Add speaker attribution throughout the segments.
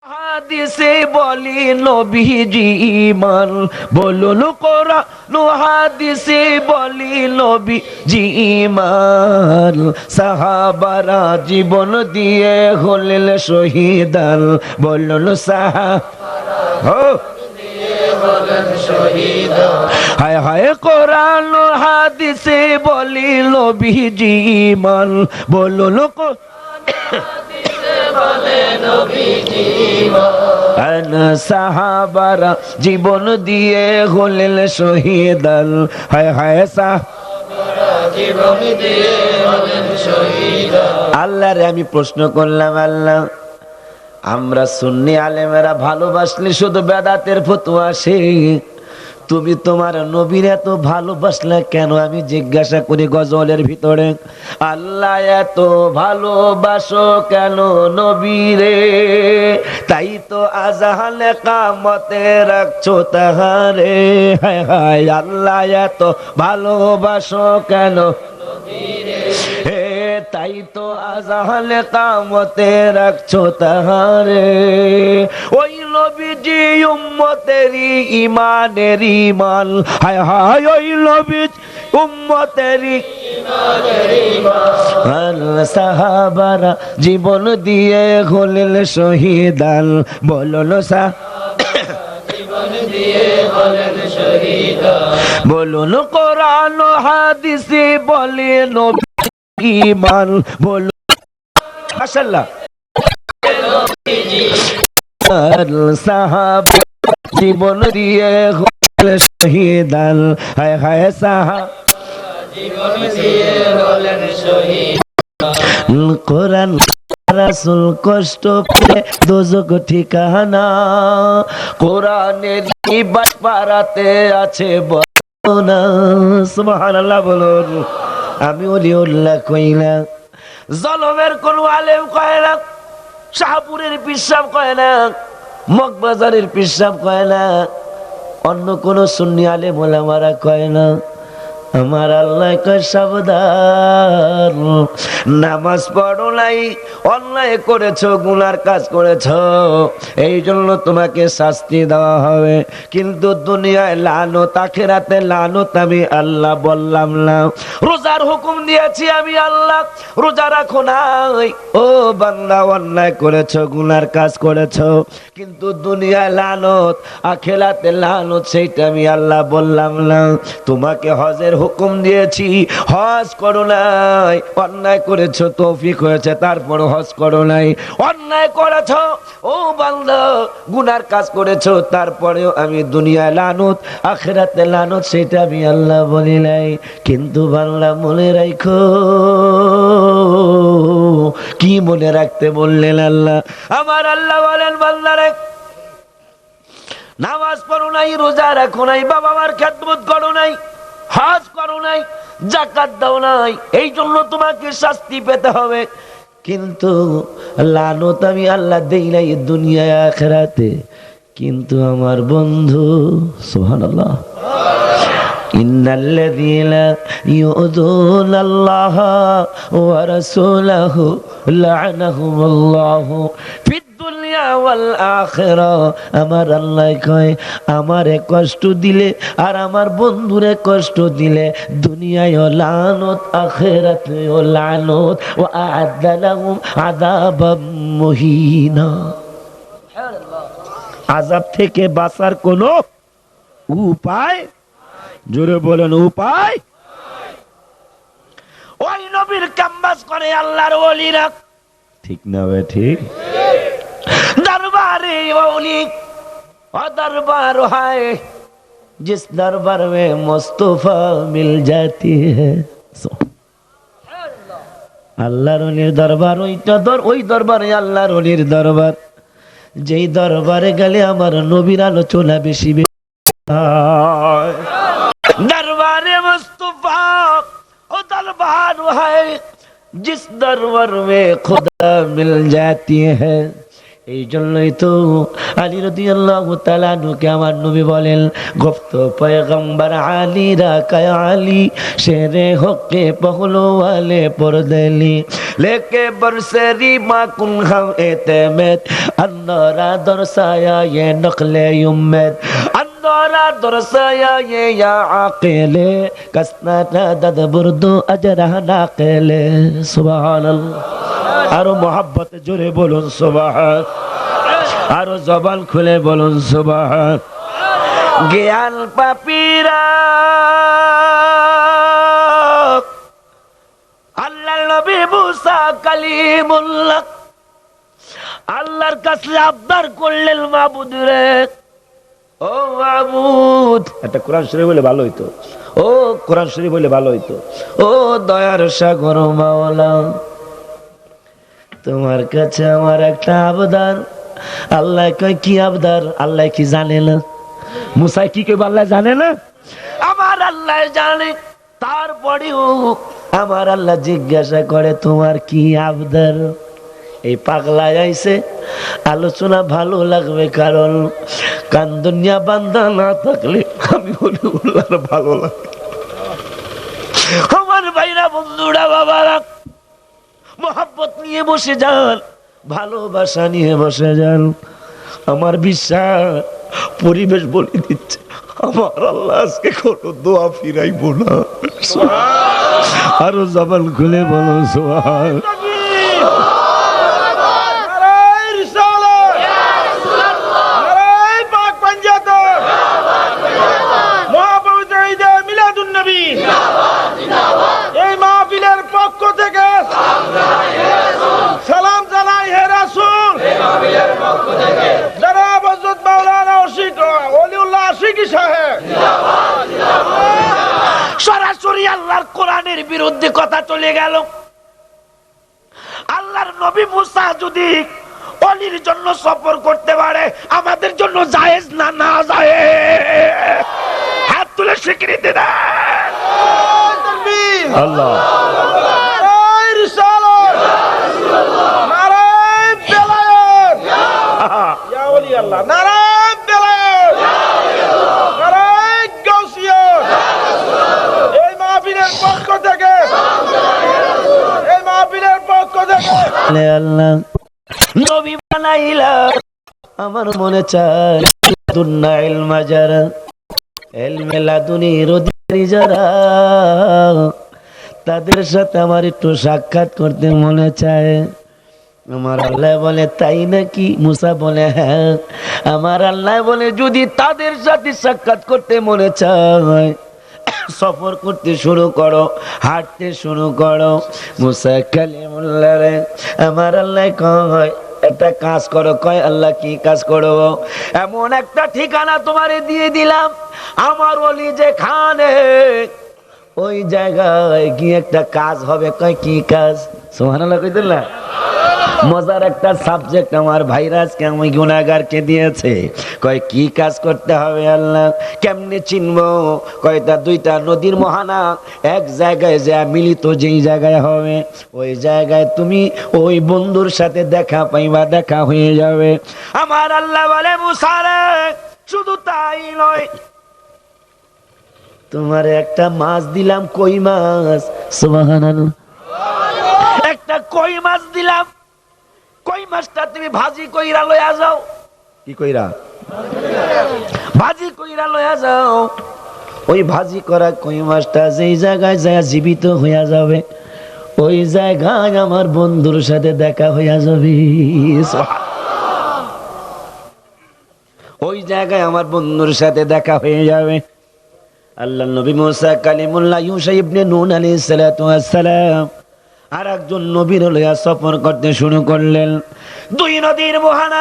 Speaker 1: হাদিসে বলি নবীজি ঈমান, বলুন কোরআন হাদিসে বলি নবীজি ঈমান। সাহাবারা জীবন দিয়ে হলেন শহীদান, বলুন সাহাবারা দিয়ে হলেন শহীদান। হায় হায় কোরআন হাদিসে বলি নবীজি ঈমান, বলুন সাহাবারা জীবন দিয়ে হলেন শহীদান। হায় হায় সাহাবারা জীবন দিয়ে হলেন শহীদান। আল্লাহ রে আমি প্রশ্ন করলাম, আল্লাহ আমরা সুন্নি আলেমেরা ভালোবাসলে শুধু বেদাতের ফতোয়া আসে, তুমি তোমার নবীর এত ভালোবাসলে কেন? আমি জিজ্ঞাসা করি গজলের ভিতরে, আল্লাহ এত ভালোবাসো কেন নবীরে? তাই তো আজাহালে কামতে রাখছো তাহারে। হায় হায় আল্লাহ এত ভালোবাসো কেন নবীরে? হে তাই তো আজাহালে কামতে রাখছো তাহারে। ওই নবীজি উম্মতেরই ইমানের ইমান। হায় হায় ওই নবীজি উম্মতেরই ইমানের ইমান। সাহাবারা জীবন দিয়ে হলেন শহীদান, বলুন জীবন দিয়ে হলেন শহীদান। বলুন কোরআন হাদিসে বলে নবী ঈমান, বলুন মাশাআল্লাহ। সাহাবা জীবন দিয়ে হলেন শহীদান। হায় হায় সাহাবা জীবন দিয়ে হলেন শহীদান। কোরআন রাসূল কষ্ট পেয়ে দোজখ ঠিকানা, কোরআনের ইবাদত পারাতে আছে বলনা। সুবহানাল্লাহ বলুন। আমি ওলিউল্লাহ কই না, জলমের কোন আলেম কয় না, শাহপুরের পিসাব কয় না, মগবাজারের পিসাব কয় না, অন্য কোন সুন্নি আলেম ওলামারা কয় না। আমার আল্লাহ কয় সাবধান, নামাজ পড়ো নাই, অন্যায় করেছো, গুনার কাজ করেছো, এই জন্য তোমাকে শাস্তি দেওয়া হবে। কিন্তু দুনিয়ায় লানত, আখিরাতে লানত আমি আল্লাহ বললাম না। রোজার হুকুম দিয়েছি আমি আল্লাহ, রোজা রাখো নাই। ও বান্দা অন্যায় করেছো, গুনার কাজ করেছো, কিন্তু দুনিয়ায় লানত, আখিরাতে লানত, সেইটা আমি আল্লাহ বললাম না। তোমাকে হজের হুকুম দিয়েছি, হজ করো নাই, অন্যায় করেছো, তৌফিক হয়েছে তারপর হজ করো নাই। অন্যায় করেছো ও বান্দা, গুনার কাজ করেছো, তারপরেও আমি দুনিয়ায় লানত, আখিরাতে লানত, সেটা আমি আল্লাহ বলি নাই। কিন্তু বাংলা মনে রাখো, কি মনে রাখতে বললেন আল্লাহ? আমার আল্লাহ বলেন বান্দারে, নামাজ পড়ো নাই, রোজা রাখো নাই, বাবা মার খেদমত করো নাই, হজ করো নাই, যাকাত দাও নাই, এই জন্য তোমাকে শাস্তি পেতে হবে। কিন্তু লানত আমি আল্লাহ দেই নাই দুনিয়ায় আখিরাতে। কিন্তু আমার বন্ধু সুবহানাল্লাহ, ইন্নাল্লাযীনা ইউযুনাল্লাহ ওয়া রাসূলাহু লা'নাহুমুল্লাহু ফিদ দুনিয়া ওয়াল আখিরাহ। আমার আল্লাহ কয়, আমারে কষ্ট দিলে আর আমার বন্ধুরে কষ্ট দিলে দুনিয়ায়ও লানত, আখিরাতেও লানত, ওয়া আ'আদ্দা লাহুম আযাবাম মুহিনা। আযাব থেকে বাঁচার কোনো উপায়, জোরে বলেন উপায়। ওই নবীর কাম্বাস করে আল্লাহর ওলিরা, ঠিক না বে ঠিক? दरबारे ओली और दरबार है जिस दरबार में मुस्तफा मिल जाती है। আল্লাহর ওলির দরবার ওইটা, ওই দরবারে আল্লাহর ওলির দরবার, যেই দরবারে গেলে আমার নবীর আলোচনা বেশি বেশি। दरबारे मुस्तफा ओ दरबार है जिस दरबार में खुदा मिल जाती है। এই জন্যই তো আলী রাদিয়াল্লাহু তাআলা আনহুকে আমার নবী বলেন, গুপ্ত পয়গম্বর আলী রাকায় আলী শেরে হকে পহলওয়ালে পরদেলি लेके बरसरी माकुन हम एतमेत अन्नोरा दरसाया ये नकले उम्मत अन्नोरा दरसाया ये या आकिले कसना दद बुर्दू अजरा नाकिले सुभान अल्लाह आरो मोहब्बत जुरे बोलुन सुभान आरो जबान खुले बोलुन सुभान ज्ञान पापीरा আল্লাহর নবী মুসা কালিমুল্লাহ আল্লাহর কাছে আবদার করলেন, মাবুদ রে, ও মাবুদ, একটা কোরআন শরীফ বলে ভালো হইতো, ও কোরআন শরীফ বলে ভালো হইতো, ও দয়ার সাগর মাওলা, তোমার কাছে আমার একটা আবদার। আল্লাহ কয় কি আবদার? আল্লাহ কি জানে না? মুসা কি কইব আল্লাহ জানে না? আমার আল্লাহ জানে। তারপরেও আমার আল্লাহ জিজ্ঞাসা করে তোমার কি আবদার? এই পাগলা আইছে, আলোচনা ভালো লাগবে, কারণ কান্দুনিয়া বান্দা না থাকলে আমি বলি ভালো লাগে। আমার ভাইরা, বন্ধুরা, বাবারা, মোহাব্বত নিয়ে বসে যান, ভালোবাসা নিয়ে বসে যান। আমার বিশ্বাস পরিবেশ বলে দিচ্ছে আমার আল্লাহ আজকে কোনো দোয়া ফিরাইব না। আরো জবান খুলে বলো সুবহান।
Speaker 2: এই মাহফিলের পক্ষ থেকে সালাম জানাই হে রাসূল, জনাব হযরত মাওলানা ওলিউল্লাহ আশিকি সাহেব।
Speaker 1: সরাসরি আল্লাহর কোরআনের বিরুদ্ধে কথা চলে গেল। আল্লাহর নবী মুসা যদি অলির জন্য সফর করতে পারে, আমাদের জন্য জায়েজ না? না জায়েজ। হাত তুলে স্বীকৃতি দেন আল্লাহ।
Speaker 2: নারায়ে রিসালাত, নারায়ে বেলায়েত, ইয়া ওলি আল্লাহ, নারায়ে বেলায়েত, নারায়ে গাউসিয়া। এই মাহফিলের পক্ষ থেকে, এই মাহফিলের পক্ষ থেকে
Speaker 1: আল্লাহ নবী বানাইলা, আমার মনে চায় দুন্না ইলমা যারা, ইলমে লাদুনির অধিকারী যারা, তাদের সাথে আমার একটু সাক্ষাৎ করতে মনে চায়। আমার আল্লাহ বলে তাই নাকি? মুসা বলে হ্যাঁ। আমার আল্লাহ বলে যদি তাদের সাথে সাক্ষাৎ করতে মনে চায়, সফর করতে শুরু করো, হাঁটতে শুরু করো। মুসা কালিমুল্লাহ রে আমার আল্লাহ কয় একটা কাজ করো। কয় আল্লাহ কি কাজ করব? এমন একটা ঠিকানা তোমারে দিয়ে দিলাম, আমার ওলি যেখানে, ওই জায়গায় গিয়ে একটা কাজ হবে। কয় কি কাজ? সুবহানাল্লাহ কইতেন না? মজার একটা সাবজেক্ট আমার ভাইরা আজকে আমি গুনাহগারকে দিয়েছে। কয় কি কাজ করতে হবে আল্লাহ? কেমনে চিনবো? কয়টা দুইটা নদীর মোহানা এক জায়গায় যা মিলিত, যেই জায়গায় হবে ওই জায়গায় তুমি ওই বন্ধুর সাথে দেখা পাইবা, দেখা হয়ে যাবে। আমার আল্লাহ বলে মুসা রে, শুধু তাই নয়, তোমার একটা মাছ দিলাম, কই মাছ। সুবহানাল্লাহ, একটা কই মাছ দিলাম। কই মাছটা তুমি ভাজি কইরা লইয়া যাও। কি কইরা? ভাজি কইরা লইয়া যাও। ওই ভাজি করা কই মাছটা যেই জায়গায় যায় জীবিত হইয়া যাবে, ওই জায়গায় আমার বন্ধুর সাথে দেখা হইয়া যাবে। ওই জায়গায় আমার বন্ধুর সাথে দেখা হয়ে যাবে। আল্লাহ নবী মুসা কালিমুল্লাহ ইউসা ইবনে নুন আলাইহিস সালাতু ওয়াস সালাম আর একজন নবীর লইয়া সফর করতে শুরু করলেন। দুই নদীর মোহানা,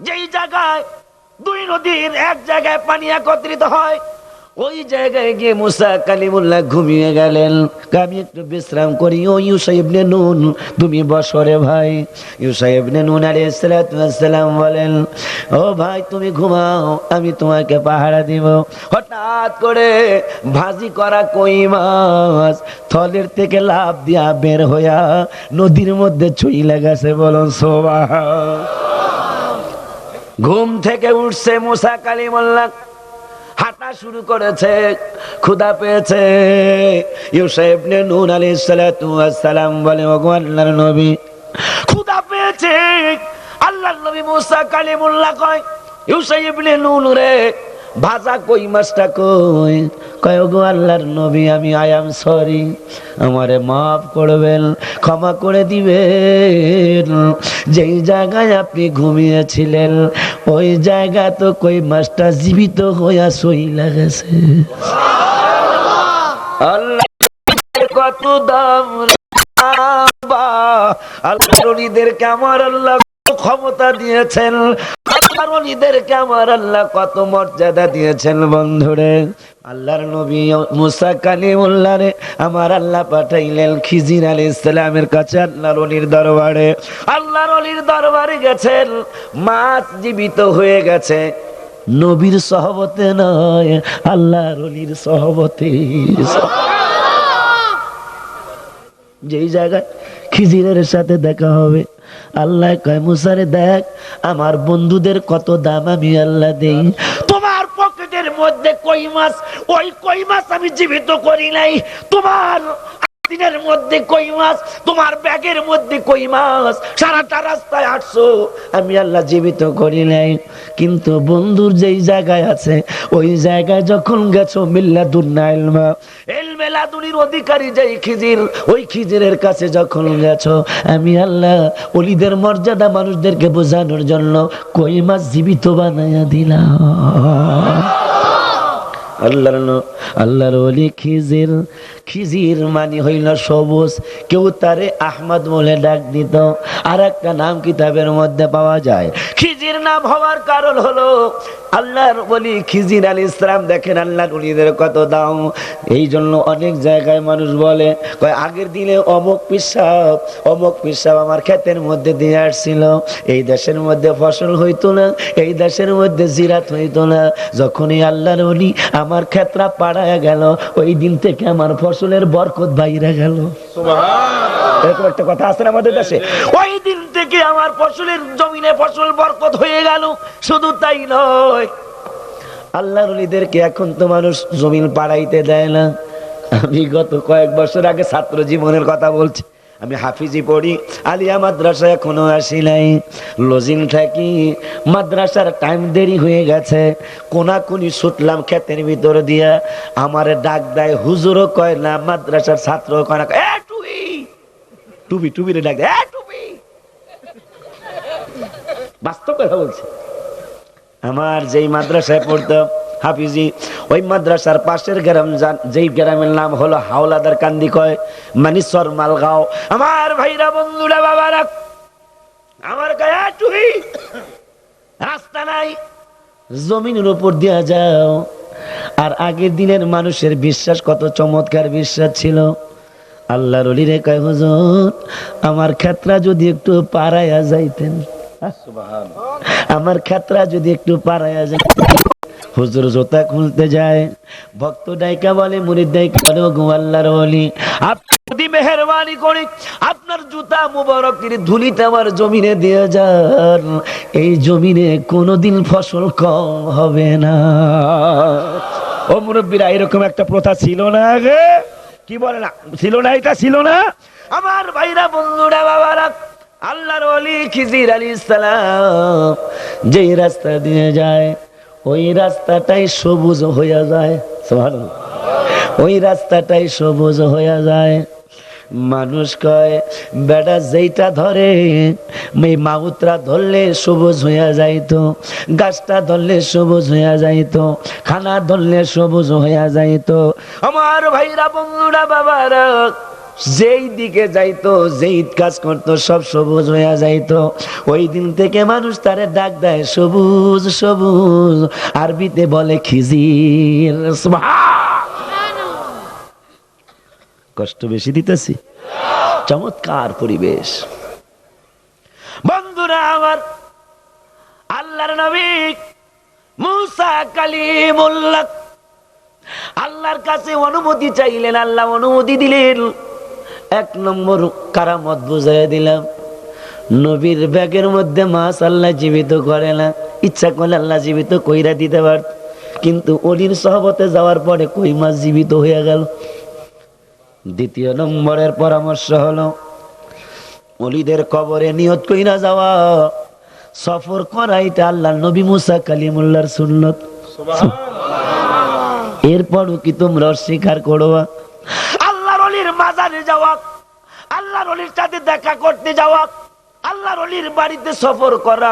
Speaker 1: যেই জায়গায় দুই নদীর এক জায়গায় পানি একত্রিত হয়, ওই জায়গায় গিয়ে মুসা কালিমুল্লাহ ঘুমিয়ে গেলেন। আমি একটু বিশ্রাম করি। ও ইউসা ইবনে নুন, তুমি বসরে ভাই। ইউসা ইবনে নুন আলাইহিস সালাতু ওয়াস সালাম বলেন, ও ভাই তুমি ঘুমাও, আমি তোমাকে পাহারা দিব। হঠাৎ করে ভাজি করা কই মাছ থলের থেকে লাফ দিয়া বের হইয়া নদীর মধ্যে চইলা গেছে। বলুন সুবহান। ঘুম থেকে উঠছে মুসা কালিমুল্লাহ, হাঁটা শুরু করেছে, ক্ষুধা পেয়েছে। ইউসা ইবনে নূন আলাইহিস সালাতু ওয়াস সালাম বলে, ওগো আল্লাহর নবী, ক্ষুধা পেয়েছে। আল্লাহর নবী মুসা কালিমুল্লাহ কয়, ইউসা ইবনে নূন রে, ভাজা কই মাছটা কই? কয়, ওগো আল্লাহর নবী, আমি আই এম সরি, আমারে মাফ করবেন, ক্ষমা করে দিবেন। যেই জায়গায় আপনি ঘুমিয়েছিলেন ওই জায়গা তো কই মাছটা জীবিত হইয়া সইলা গেছে। আল্লাহ কত দাম আল্লাহদেরকে আমার আল্লাহ ক্ষমতা দিয়েছেন, আল্লাহদেরকে আমার আল্লাহ কত মর্যাদা দিয়েছেন। বন্ধুরে, আল্লাহর নবী মুসা কালিমুল্লাহ রে আমার আল্লাহ পাঠাইলেন খিজির আলাইহিস সালামের কাছে, আল্লাহর ওলির দরবারে। আল্লাহর ওলির দরবারে গেছেন, মাছ জীবিত হয়ে গেছে। নবীর সহবতে নয়, আল্লাহর ওলির সহবতে। যেই জায়গায় খিজিরের সাথে দেখা হবে, আল্লাহ কয়, মুসারে দেখ আমার বন্ধুদের কত দাম আমি আল্লাহ দেই। তোমার পকেটের মধ্যে কই মাছ, ওই কই মাছ আমি জীবিত করি নাই। তোমার দিনের মধ্যে কই মাছ, তোমার ব্যাগের মধ্যে কই মাছ, সারাটা রাস্তায় হাঁটছো, আমি আল্লাহ জীবিত করি নাই। কিন্তু বন্ধুর যেই জায়গায় আছে ওই জায়গায় যখন গেছো, মিল্লাদুন্না ইলমা, ইলমে লাদুনির অধিকারী যেই খিজির, ওই খিজিরের কাছে যখন গেছো, আমি আল্লাহ ওলিদের মর্যাদা মানুষদেরকে বোঝানোর জন্য কই মাছ জীবিত বানাইয়া দিলাম। আল্লাহর ওলি খিজির, খিজির মানে হইল সবুজ। কেউ তারে আহমদ বলে ডাক দিত, আর একটা নাম কিতাবের মধ্যে পাওয়া যায়। খিজির নাম হওয়ার কারণ হলো আল্লাহর ওলি খিজির আলাইহিস সালাম। দেখেন আল্লাহর ওলিদের কত দাম। এই জন্য অনেক জায়গায় মানুষ বলে, কয় আগের দিনে অমুক পিসাব আমার ক্ষেতের মধ্যে দিয়ে আসছিল, এই দেশের মধ্যে ফসল হইতো না, এই দেশের মধ্যে জিরাত হইতো না। যখনই আল্লাহর ওলি আমার ক্ষেত্রা পাড়ায় গেল, ওই দিন থেকে আমার ফসলের বরকত বাইরে গেল। সুবহানাল্লাহ। এরকম একটা কথা আছে না আমাদের দেশে, ওই দিন থেকে আমার ফসলের জমিনে ফসল বরকত হয়ে গেল। শুধু তাই নয়, আল্লাহর ওলিদেরকে এখন তো মানুষ জমিন পাড়াইতে দেয় না। আমি গত কয়েক বছর আগে ছাত্র জীবনের কথা বলছি। আমি হাফিজি পড়ি, আলিয়া মাদ্রাসা এখনো আসি নাই। লজিং থাকি, মাদ্রাসার টাইম দেরি হয়ে গেছে, কোনাকুনি ছুটলাম ক্ষেতের ভিতর দিয়া। আমারে ডাক দেয় হুজুরও কয় না, মাদ্রাসার ছাত্র কয় না, টুবি টুবি রে ডাক দেয়, টুবি। বাস্তব কথা বলছে। আমার যেই মাদ্রাসায় পড়তাম হাফিজি, ওই মাদ্রাসার পাশের গ্রাম, যেই গ্রামের নাম হলো হাওলাদার কান্দি, কয় মানিসর মালগাঁও। আমার ভাইরা, বন্ধুরা, বাবারা, আমার গায়ে টুহি রাস্তা নাই, জমিনের উপর দিয়া যাও। আর আগের দিনের মানুষের বিশ্বাস কত চমৎকার বিশ্বাস ছিল। আল্লাহর ওলিরে কয়, হুজুর আমার ক্ষেত্রা যদি একটু পাড়াইয়া যাইতেন, আমার ক্ষেত্রা যদি একটু পাড়াইয়া যাইতেন। হুজুর জুতা খুলতে যায়, ভক্ত ডাইকা বলে, মুরিদ ডাইকা বলে, ওগো আল্লাহর ওলি, আপনি যদি মেহেরবানি করে আপনার জুতা মুবারকের ধুলিতে আমার জমিনে দিয়ে যান, এই জমিনে কোনোদিন ফসল কম হবে না। ও মুরব্বীরা, এরকম একটা প্রথা ছিল না আগে? কি বলে না ছিল না? এটা ছিল না? আমার ভাইরা, বন্ধুরা, বাবারা, আল্লাহর ওলি খিজির আলাইহিস সালাম যেই রাস্তা দিয়ে যায়, ওই রাস্তাটাই সবুজ হইয়া যায়। সুবহানাল্লাহ। ওই রাস্তাটাই সবুজ হইয়া যায়। মানুষ কয়, বেটা যেইটা ধরে, এই মাগুতরা ধরলে সবুজ হইয়া যাইতো, গাছটা ধরলে সবুজ হইয়া যাইতো, খানা ধরলে সবুজ হইয়া যাইতো। আমার ভাইরা, বন্ধুরা, বাবারা, যেই দিকে যাইতো, যেই কাজ করতো, সব সবুজ হইয়া যাইতো। ওই দিন থেকে মানুষ তারে ডাক দেয় সবুজ সবুজ, আরবিতে বলে খিজির। কষ্ট বেশি দিতেছি? চমৎকার পরিবেশ। বন্ধুরা আমার, আল্লাহর নবী মুসা কালিমুল্লাহ আল্লাহর কাছে অনুমতি চাইলেন, আল্লাহ অনুমতি দিলেন। এক নম্বর কারামত বুঝাই দিলাম, নবীর ব্যাগের মধ্যে মাছ আল্লাহ জীবিত করে না। ইচ্ছা করলে আল্লাহ জীবিত কইরা দিতে পারত, কিন্তু অলির সহবতে যাওয়ার পরে কই মাছ জীবিত হয়ে গেল। দ্বিতীয় নম্বরের পরামর্শ হলো অলিদের কবরে নিয়ত কইরা যাওয়া, সফর করা, এটা আল্লাহর নবী মুসা কালিমুল্লাহর সুন্নত। এরপরও কি তোমরা অস্বীকার করবা? আল্লাহর অলির মাজারে যাওয়া, আল্লাহর অলির সাথে দেখা করতে যাওয়া, আল্লাহর অলির বাড়িতে সফর করা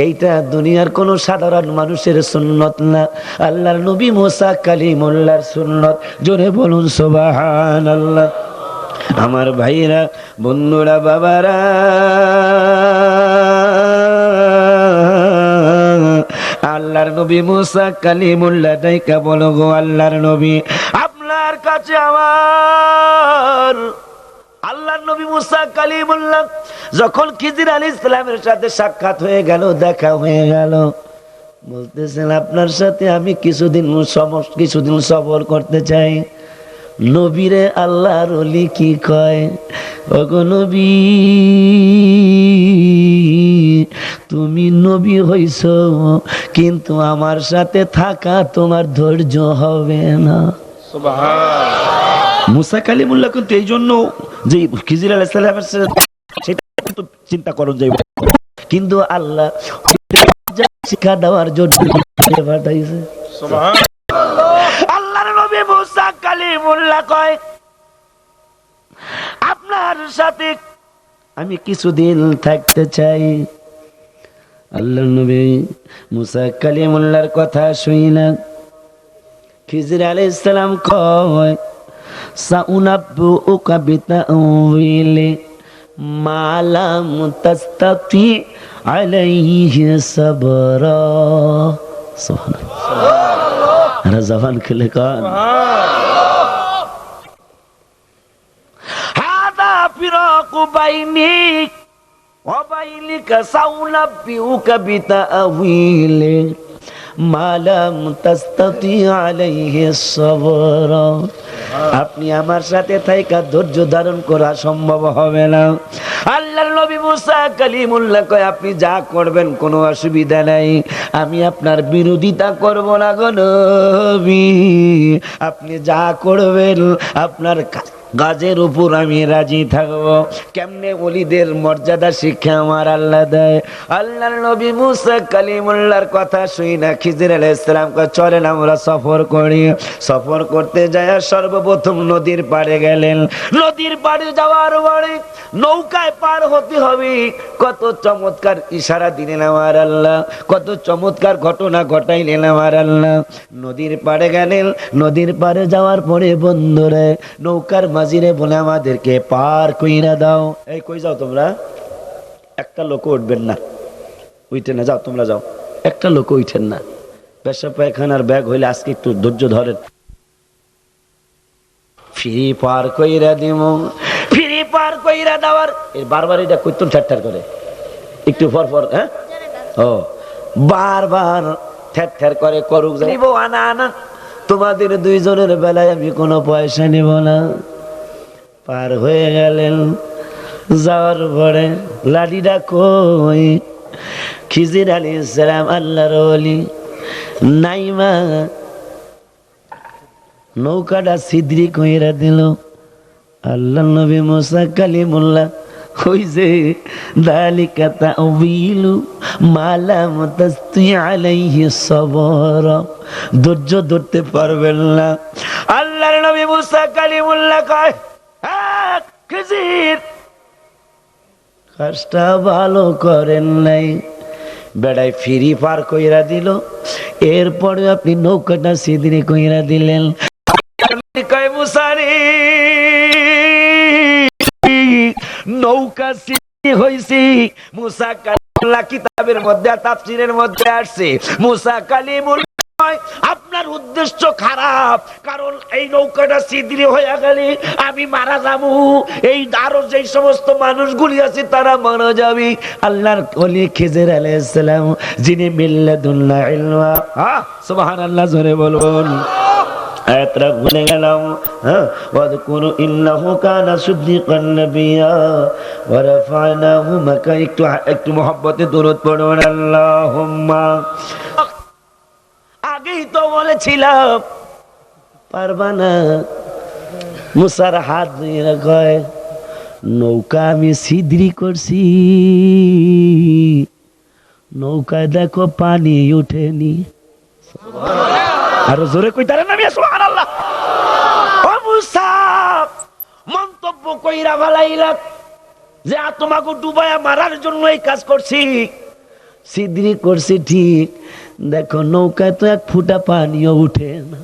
Speaker 1: এইটা দুনিয়ার কোন সাধারণ মানুষের সুন্নত না, আল্লাহর নবী মুসা কালিমুল্লাহর সুন্নত। জোরে বলুন সুবহানাল্লাহ। আমার ভাইরা, বন্ধুরা, বাবারা, আল্লাহর নবী মুসা কালিমুল্লাহ ডাইকা বলো, গো আল্লাহর নবী, আপনার কাছে আমার আল্লাহর নবী মুসা কালিমুল্লাহ যখন খিজির আলাইহিস সালামের সাথে সাক্ষাৎ হয়ে গেল, দেখা হয়ে গেল, বলতেছেন আপনার সাথে আমি কিছুদিন সফর করতে চাই। নবীরে আল্লাহর ওলি কি কয়, ওগো নবী, তুমি নবী হইছো, কিন্তু আমার সাথে থাকা তোমার ধৈর্য হবে না। মুসা কালিমুল্লাহ কিন্তু এই জন্য যে খিজির আলাইহিস সালামের সেটা কিন্তু চিন্তা করুন যাইব, কিন্তু আল্লাহ শিক্ষা দেওয়ার জন্য পাঠাইছে। আল্লাহর নবী মুসা কালিমুল্লাহ কয় আপনার সাথে আমি কিছুদিন থাকতে চাই। আল্লাহর নবী মুসা কালিমুল্লাহর কথা শুইনা খিজির আলাইহিস সালাম কয় সাউনাব্বুকা বিতাউইলি মা লাম তাস্তাতি আলাইহি সাবরা। সুবহানাল্লাহ, আরে জবান খুলে কন। হাদা ফিরাকু বাইনি ওয়া বাইনিকা সাউনাব্বুকা বিতাউইলি মা লাম তাস্তাতি আলাইহি সাবরা। আপনি আমার সাথে থাইকা ধৈর্য ধারণ করা সম্ভব হবে না। আল্লাহর নবী মুসা কালিমুল্লাহ কয় আপনি যা করবেন কোনো অসুবিধা নাই, আমি আপনার বিরোধিতা করব না গো নবী, আপনি যা করবেন আপনার কাজের উপর আমি রাজি থাকবো। কেমনে ওলিদের মর্যাদা শিক্ষা আমার আল্লাহ দেয়। আল্লাহর নবী মুসা কালিমুল্লাহর কথা শুই না খিজির আলাইহিস সালাম কয় চলেন আমরা সফর করি। সফর করতে যায় সর্বপ্রথম নদীর পাড়ে গেলেন। নদীর পাড়ে যাওয়ার পরে নৌকায় পার হতে হবে। কত চমৎকার ইশারা দিলেন আমার আল্লাহ, কত চমৎকার ঘটনা ঘটাইলেন আমার আল্লাহ। নদীর পাড়ে গেলেন। নদীর পাড়ে যাওয়ার পরে বন্ধুরে নৌকার মাঝিরে বলে আমাদেরকে পার কইরা দাও। এই কই যাও তোমরা? একটা লোক উঠবেন না, উঠে না, যাও তোমরা যাও। একটা লোক উঠেন না, পেশাব পায়খানার ব্যাগ হইলে আজকে একটু ধৈর্য ধরেন। ফ্রি পার কইরা দিব, ফ্রি পার কইরা দেওয়ার এর বারবার এটা কইতুন ঠাট্টার করে একটু পর পর, হ্যাঁ ও বারবার ঠের ঠের করে করুক, নিব আনা আনা। তোমাদের দুইজনের বেলায় আমি কোনো পয়সা নিব না। পার হয়ে গেলেন। যাওয়ার পরে লাঠিটা কই? খিজির আলাইহিস সালাম আল্লাহর ওলি নাইমা নৌকাটা ছিদ্রি কইরা দিল। আল্লাহর নবী মুসা কালিমুল্লাহ ওই যে যালিকা তাউইলু মা লাম তাসতি আলাইহি সাবরা, ধৈর্য ধরতে পারবেন না। আল্লাহর নবী মুসা কালিমুল্লাহ কয় খিজির কাজটা ভালো করেন নাই, বেড়ায় ফিরি পার কইরা দিল। এরপরে আপনি নৌকাটা ছিদ্রি কইরা দিলেন। কয় মুসারি নৌকা ছিদ্রি হইছি। মুসা কালিমুল্লাহ কিতাবের মধ্যে তাফসীরের মধ্যে আসছে মুসা কালিমুল্লাহ আপনার উদ্দেশ্য খারাপ, কারণ এই নৌকাটা ছিদ্রি হয়ে গেলে আমি মারা যাবো, এই আরো যে সমস্ত মানুষগুলি আছে তারা মারা যাবে। আল্লাহর ওলি খিজির আলাইহিস সালাম যিনি মিল্লাদুল্লাহ ইলমা, সুবহানাল্লাহ জোরে বলুন। আয়াতটা ভুলে গেলাম। হ্যাঁ, ওয়াযকুরু ইন্নাহু কানা সিদ্দিকান নাবিয়্যা ওয়া রাফা'নাহু মাকান। একটু মহব্বতে দরুদ পড়ুন আল্লাহুম্মা। আগেই তো বলেছিলাম পারবা না। মুসার হাত ধরে কয় নৌকা আমি ছিদ্রি করছি, নৌকায় দেখো পানি উঠেনি। আরো জোরে কইতারে না মিয়া সুবহানাল্লাহ। ও মুসা মন্তব্য কইরা ভালাইলা যে তোমাকে ডুবায়া মারার জন্য এই কাজ করছি, ছিদ্রি করছি ঠিক, দেখো নৌকায় তো এক ফুটা পানিও উঠে না।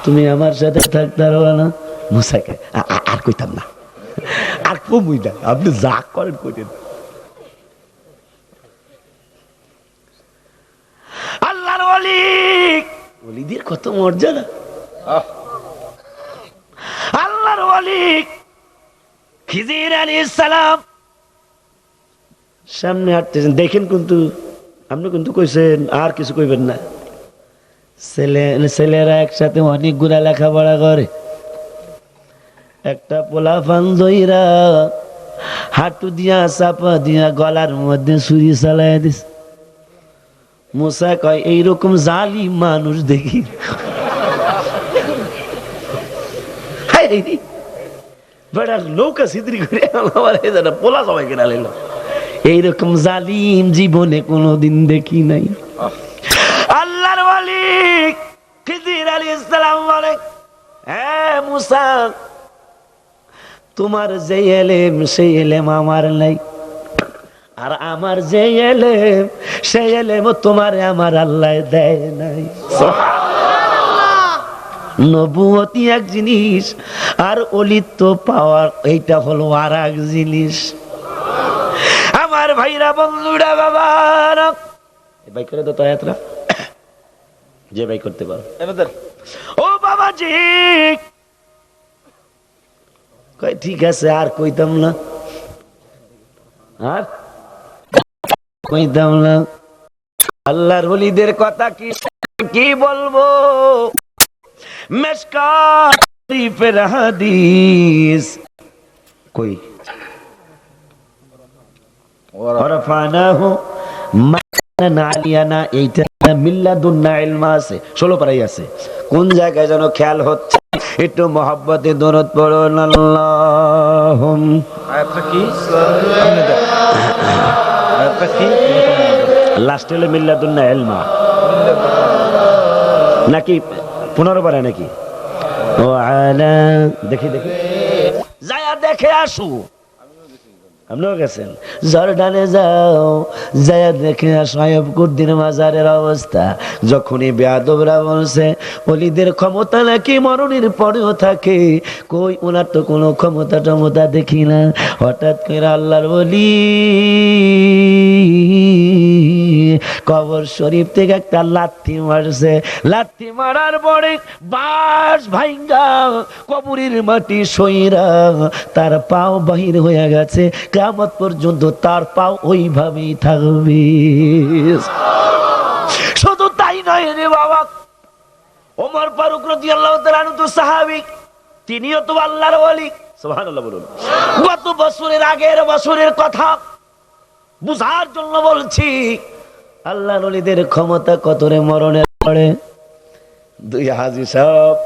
Speaker 1: তুমি আমার সাথে থাকতে পারো না। মুসাকে আর কইতাম না, আর কমই না, আপনি যা করেন করেন। আল্লাহর ওলি, ওলিদের কত মর্যাদা। আল্লাহর ওলি খিজির আলাইহিস সালাম সামনে হাঁটতেছেন, দেখেন কিন্তু আপনি কিন্তু কইছেন আর কিছু কইবেন না। ছেলেরা একসাথে অনেকগুলা লেখাপড়া করে, একটা পোলাপান দইরা হাঁটু দিয়া চাপা দিয়া গলার মধ্যে ছুরি চালাইয়া দিস। মুসা কয় এইরকম জালিম মানুষ দেখি। নৌকা ছিদ্রি করে পোলা সবাই কেনা লেলো, এইরকম জালিম জীবনে কোনোদিন দেখি নাই। আল্লাহর ওয়ালি খিজির আলাইহিস সালাম বলে, হ্যাঁ মুসা, তোমার যে এলেম সেই এলেম আমার নাই, আর আমার যে এলেম সেই এলেম তোমার আমার আল্লাহ দেয় নাই। নবুয়তি এক জিনিস আর অলিত্ব পাওয়ার এইটা হলো আর এক জিনিস। আমার ভাইরা বন্ধুরা বাবারা, ভাই করে তো আয়াতরা যে ভাই করতে পারো। ও বাবাজি কই ঠিক আছে আর কইতাম না, আর কইতাম না। আল্লাহর ওলিদের কথা কি বলবো। মিশকাত শরীফের হাদিস কই ওয়ারাফানাহু মাকানান আলিয়ানা, এইটা মিল্লাদুন্না ইলমা আছে, 16 পারাই আছে। কোন জায়গায় যেন খেয়াল হচ্ছে, একটু মহব্বতে দরুদ পড়ুন আল্লাহুম্মা। আয়াতটা কি? আয়াতটা কি? লাস্ট হলো মিল্লাদুন্না ইলমা নাকি 15 পারা নাকি? ও আলা দেখি যায়া দেখে আসু। আপনিও গেছেন, জর্ডানে যাও, যায়া দেখে আসো আইয়ুবকুদ্দিন মাজারের অবস্থা। যখনই বেয়াদবরা বলছে ওলিদের ক্ষমতা নাকি মরণের পরেও থাকে, কই ওনার তো কোনো ক্ষমতা টমতা দেখি না। হঠাৎ করে আল্লাহর ওলি কবর শরীফ থেকে একটা লাথি মারছে। লাথি মারার পরে বাঁশ ভাঙ্গা কবরের মাটি সইরা তার পাও বাহির হয়ে গেছে। কিয়ামত পর্যন্ত তার পাও ওইভাবেই থাকবে। শুধু তাই নয় রে বাবা, ওমর ফারুক রাদিয়াল্লাহু তাআলা আনহু তো সাহাবী, তিনিও তো আল্লাহর ওলি। সুবহানাল্লাহ বলুন। গত বছরের আগের বছরের কথা বুঝার জন্য বলছি, আল্লাহর ওলিদের ক্ষমতা কতরে মরণের পরে। দুই হাজী সাহেব,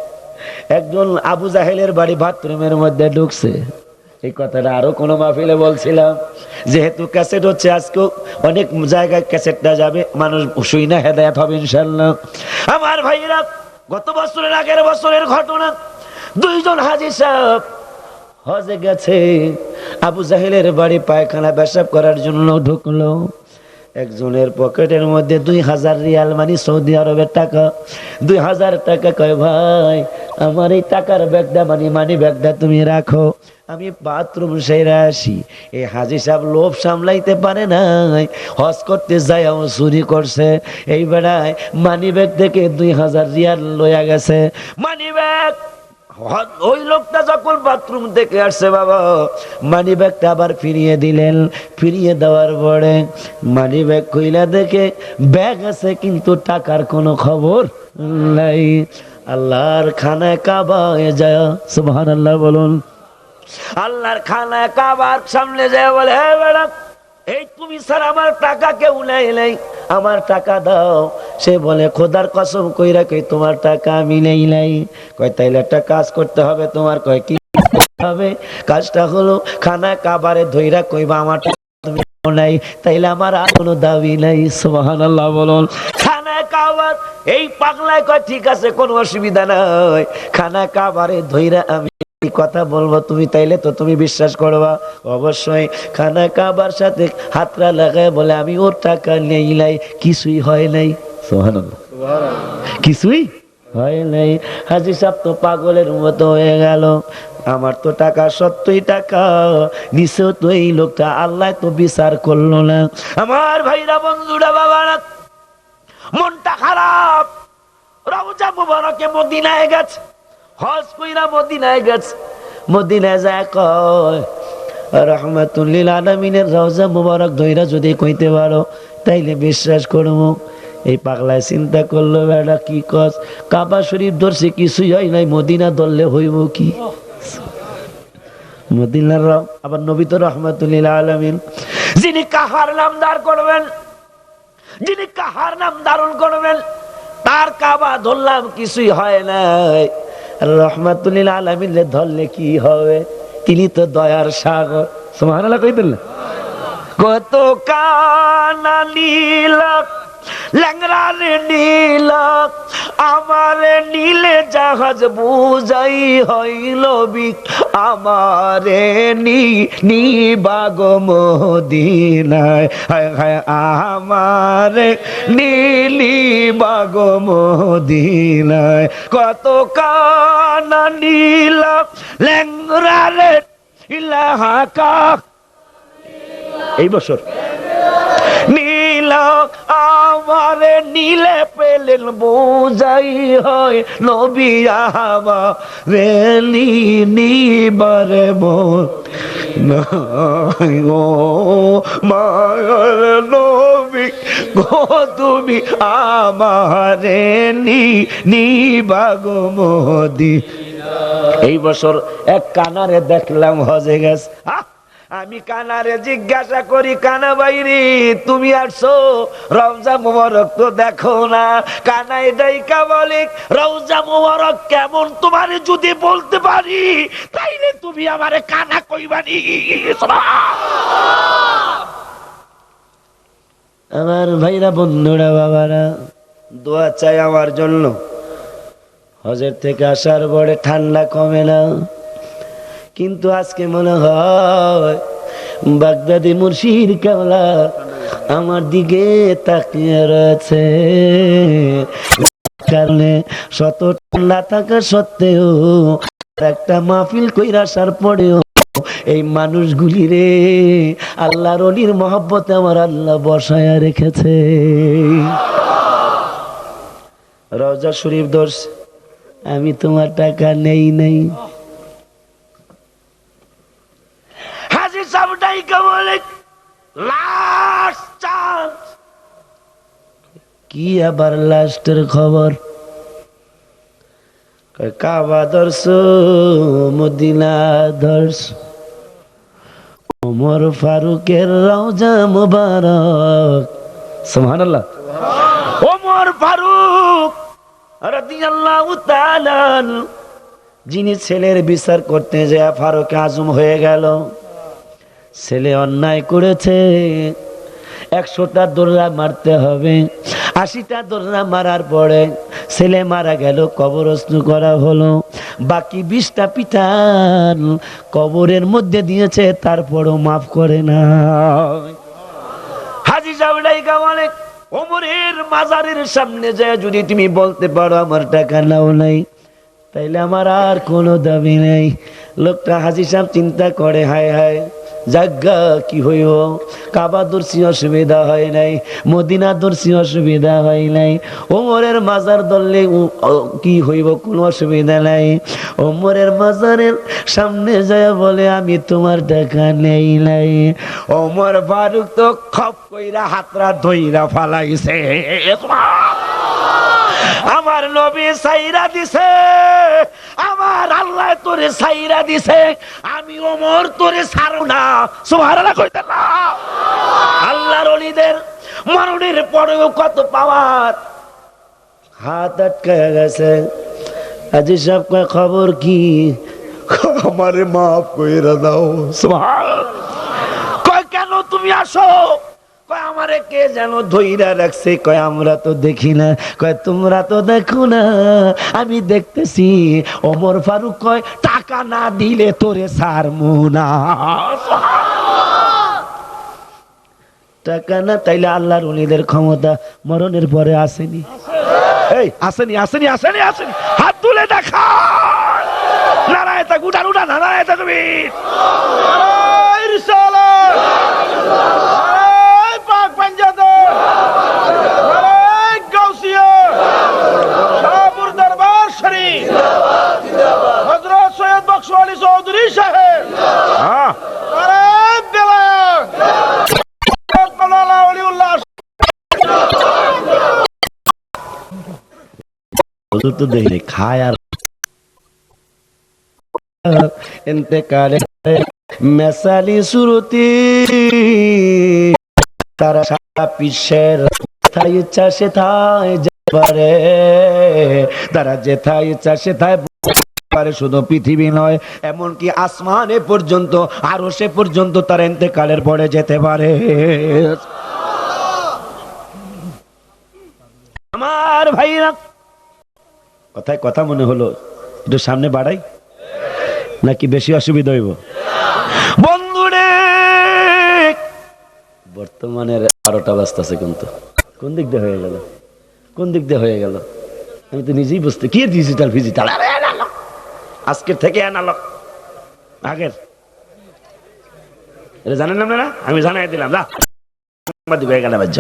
Speaker 1: একজন আবু জাহেলের বাড়ি বাথরুমের মধ্যে ঢুকছে। এই কথাটা আরো কোন মাহফিলে বলছিলাম, যেহেতু ক্যাসেট হচ্ছে আজকে অনেক জায়গায় ক্যাসেটটা যাবে, মানুষ শুই না হেদায়েত হবে ইনশাআল্লাহ। আমার ভাইরা, গত বছরের আগের বছরের ঘটনা, দুইজন হাজী সাহেব হজে গেছে, আবু জাহেলের বাড়ি পায়খানা পেশাব করার জন্য ঢুকলো। একজনের পকেটের মধ্যে 2000 রিয়াল, মানে সৌদি আরবের টাকা, 2000 টাকা। কয় ভাই আমার এই টাকার ব্যাগটা, মানি ব্যাগটা তুমি রাখো, আমি বাথরুম সেরে আসি। এই হাজী সাহেব লোভ সামলাইতে পারে নাই, হজ করতে যায় চুরি করছে। এই বেড়ায় মানি ব্যাগ থেকে 2000 রিয়াল লইয়া গেছে। মানি ব্যাগ ওই লোকটা যখন বাথরুম থেকে আসছে বাবা, মানি ব্যাগটা আবার ফিরিয়ে দিলেন। ফিরিয়ে দেওয়ার পরে মানি ব্যাগ খুইলা দেখে ব্যাগ আছে কিন্তু টাকার কোনো খবর নাই। আল্লাহর খানায় কাবায় যায়, সুবহানাল্লাহ বলুন। আল্লাহর খানায় কাবার সামনে যায় বলে, হে বেটা, এই তুমি স্যার আমার টাকা কেউ নাই নাই, আমার টাকা দাও। সে বলে, খোদার কসম কইরা কই তোমার টাকা আমি নেই নাই। কয় তাইলে একটা কাজ করতে হবে তোমার। কয় কি হবে? কাজটা হলো খানা কাবারে ধইরা কইবা আমার টাকা তুমি নাই, তাইলে আমার আর কোনো দাবি নাই। সুবহানাল্লাহ বলুন। খানা কাবার এই পাগলায় কয় ঠিক আছে, কোনো অসুবিধা নাই, খানা কাবারে ধইরা আমি কথা বলবো, তুমি তাইলে তো তুমি বিশ্বাস করবা। অবশ্যই খানা কাবার সাথে হাতরা লাগায় বলে, আমি ওর টাকা নেই নাই, কিছুই হয় নাই। সুবহানাল্লাহ, কিছুই হয় নাই। হাজী সাহেব তো পাগলের মতো হয়ে গেল, আমার তো টাকা 70 টাকা নিচেও তো এই লোকটা, আল্লাহ তো বিচার করলো না। আমার ভাইরা বন্ধুরা বাবারা, মনটা খারাপ। রওজা মুবারকে মদিনায় গেছে, হজ কইরা মদিনায় গেছে। মদিনায় যায় কয়, রাহমাতুল লিল আলামিনের রওজা মুবারক ধইরা যদি কইতে পারো তাইলে বিশ্বাস করবো। এই পাগলায় চিন্তা করলো, বেটা কি কস, কাবা শরীফ ধরছে কিছুই হয় নাই, মদিনা ধরলে হইব কি? মদিনার আবার নবী তো রাহমাতুল লিল আলামিন, যিনি কাহার নাম দার করবেন, যিনি কাহার নাম ধারণ করবেন, তার কাবা ধরলাম কিছুই হয় নাই, রাহমাতুল লিল আলামিন ধরলে কি হবে? তিনি তো দয়ার সাগর। সুবহানাল্লাহ কইতেন না? কত কানা নীলক ল্যাংরারে নীলক, আমারে নীলে জাহাজ বুঝাই হইল বিক, আমারে নিবাগ মদিনায়, হায় হায় আমারে নীলিবাগ মদিনায়। কত কানা নীলক ল্যাংরারে ইলাহাকা, এই বছর নীল আমারে নীলে পেলেন বুঝাই হয় নবী আমারে নিবারে গো মায়ের নবী গো, তুমি আমারে নিবাগো মোদি। এই বছর এক কানারে দেখলাম হজে গেছে। আমি কানারে জিজ্ঞাসা করি, কানা বাইরি তুমি আসছো, রওজা মুবারক তো দেখো না। কানা এটাইকা বলে, রওজা মুবারক কেমন তোমারে যদি বলতে পারি তাইলে তুমি আমারে কানা কইবানি। আমার ভাইরা বন্ধুরা বাবারা, দোয়া চাই আমার জন্য। হজের থেকে আসার পরে ঠান্ডা কমে না, কিন্তু আজকে মনে হয় বাগদাদি মুর্শিদ কেবলা আমার দিকে তাকিয়ে রয়েছে। কারণে শত ঠান্ডা থাকা সত্ত্বেও একটা মাহফিল কইরা আসার পরেও এই মানুষগুলি রে আল্লাহর ওলির মহব্বতে আমার আল্লাহ বসায়া রেখেছে। রওজা শরীফ দর্শ, আমি তোমার টাকা নেই নেই। হাজী সাহেবটাই বলে লাস্ট চান্স। কি আবার লাস্টের খবর? কাবা দর্শ, মদিনা দর্শ, ওমর ফারুকের রওজা মুবারক। সুবহানাল্লাহ। ওমর ফারুক রাদিয়াল্লাহু তাআলা, যিনি ছেলের বিচার করতে যায় ফারুক আজম হয়ে গেল। ছেলে অন্যায় করেছে, 100টা দোররা মারতে হবে। 80টা দোররা মারার পরে ছেলে মারা গেল, কবরস্থ করা হলো। বাকি 20টা পিটান কবরের মধ্যে দিয়েছে, তারপরও মাফ করে না। হাজী সাহেব বলে, ওমরের মাজারের সামনে যায় যদি তুমি বলতে পারো আমার টাকা নাও নাই, তাইলে আমার আর কোনো দাবি নেই। লোকটা হাজী সাহেব চিন্তা করে, হায় হায় জায়গা কি হইব, কাবা দর্শি অসুবিধা হয় নাই, মদিনা দর্শি অসুবিধা হয় নাই, ওমরের মাজার ধরলে কি হইব, কোনো অসুবিধা নাই। ওমরের মাজারের সামনে যায় বলে আমি তোমার টাকা নেই নাই। ওমর ফারুক তো খপ কইরা হাতরা ধইরা ফালাইছে, আমার নবী সাইরা দিছে, আমার আল্লাহ তোরে সাইরা দিছে, আমি ওমর তোরে ছাড়ো না। সুবহানাল্লাহ কইতে না। আল্লাহর ওলিদের মরণের পরেও কত পাওয়ার। হাত আটকায় গেছে। আজি সাহেব কয় খবর কি? আমারে মাফ কইরা দাও। সুবহানাল্লাহ। কয় কেন তুমি আসো? কয় আমারে কে যেন ধইরা রাখছে। কয় আমরা তো দেখি না। কয় তোমরা তো দেখো না, আমি দেখতেছি। ওমর ফারুক কয় টাকা না দিলে তোরে ছাড়মু না। টাকা না তাইলে আল্লাহর ওলিদের ক্ষমতা মরণের পরে আসেনি? এই আসেনি, আসেনি, আসেনি, আসেনি। হাত তুলে দেখা। নারায়ে তাকবীর, উঠান উঠান, নারায়ে তাকবীর।
Speaker 2: নারায়ে রিসালাত, নারায়ে পাক পাঞ্জাতে, নারায়ে গাউসিয়া, শাহপুর দরবার শরীফ, হযরত সৈয়দ বখশ আলী চৌধুরী সাহেব, নারায়ে বেলায়েত, মাওলানা ওলিউল্লাহ।
Speaker 1: হুজুর তো দেখি খায় আর ইন্তেকালে মেসালি সুরতি তারা সারা বিশ্বের যেথায় ইচ্ছা সেথায় যেতে পারে, তারা যেথায় ইচ্ছা সেথায় পারে। শুধু পৃথিবী নয়, এমনকি আসমানে পর্যন্ত, আরশে পর্যন্ত তারা ইন্তেকালের পরে যেতে পারে। আমার ভাইরা, কথায় কথা মনে হলো একটু সামনে বাড়াই নাকি বেশি অসুবিধা হইব? বন্ধুরে বর্তমানের 12টা বাজতেছে, কিন্তু কোন দিক দিয়ে হয়ে গেল, কোন দিক দিয়ে হয়ে গেল আমি তো নিজেই বুঝতে। কি ডিজিটাল ফিজিটাল, আজকের থেকে অ্যানালগ আগের, এটা জানেন না আপনারা? আমি জানাই দিলাম। যা সাংবাদিক হয়ে গেলে বাজ্য।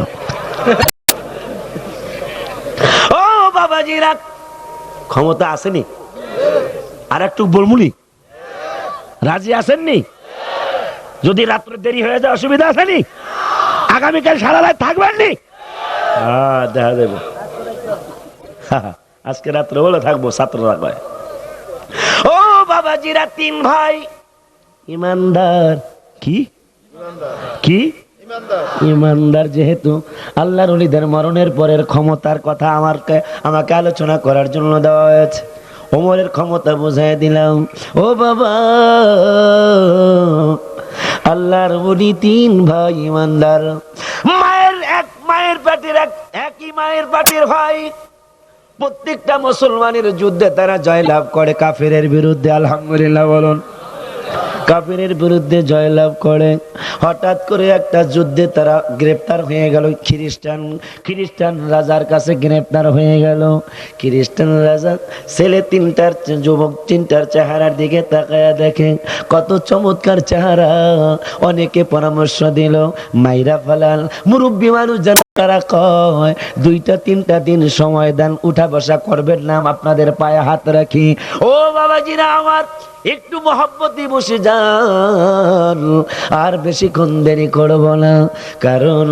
Speaker 1: ও বাবাজিরা, ক্ষমতা আসেনি? আর একটু বলমুনি, রাজি আসেননি? যদি রাত্রে দেরি হয়ে যায় অসুবিধা আসেনি? আগামীকাল সারা রাত থাকবেননি? দেখা দেব। আজকে রাত্রে বলে থাকবো, ছাত্র রাখবে। ও বাবাজিরা, 3 ভাই ইমানদার। কি কি ইমানদার? যেহেতু আল্লাহর ওলিদের মরণের পরের ক্ষমতার কথা আমাকে আলোচনা করার জন্য দেওয়া হয়েছে, ওমরের ক্ষমতা বুঝাই দিলাম। ও বাবা, আল্লাহর ওলি 3 ভাই ইমানদার, মায়ের পেটের একই মায়ের পেটের ভাই। প্রত্যেকটা মুসলমানের যুদ্ধে তারা জয়লাভ করে কাফেরের বিরুদ্ধে। আলহামদুলিল্লাহ বলুন। কাফেরের বিরুদ্ধে জয়লাভ করে। হঠাৎ করে একটা যুদ্ধে তারা গ্রেপ্তার হয়ে গেল। খ্রিস্টান রাজার কাছে গ্রেপ্তার হয়ে গেল। খ্রিস্টান রাজা ছেলে 3টার যুবক 3টার চেহারার দিকে তাকায়া দেখে কত চমৎকার চেহারা। অনেকে পরামর্শ দিল মাইরা ফালাল। মুরব্বী মানুষ জানা তারা কয় 2-3টা দিন সময় দেন, উঠা বসা করবেন না, আপনাদের পায়ে হাত রাখি। ও বাবাজিরা আমার, একটু মহব্বতে বসে যান, আর বেশিক্ষণ দেরি করব না। কারণ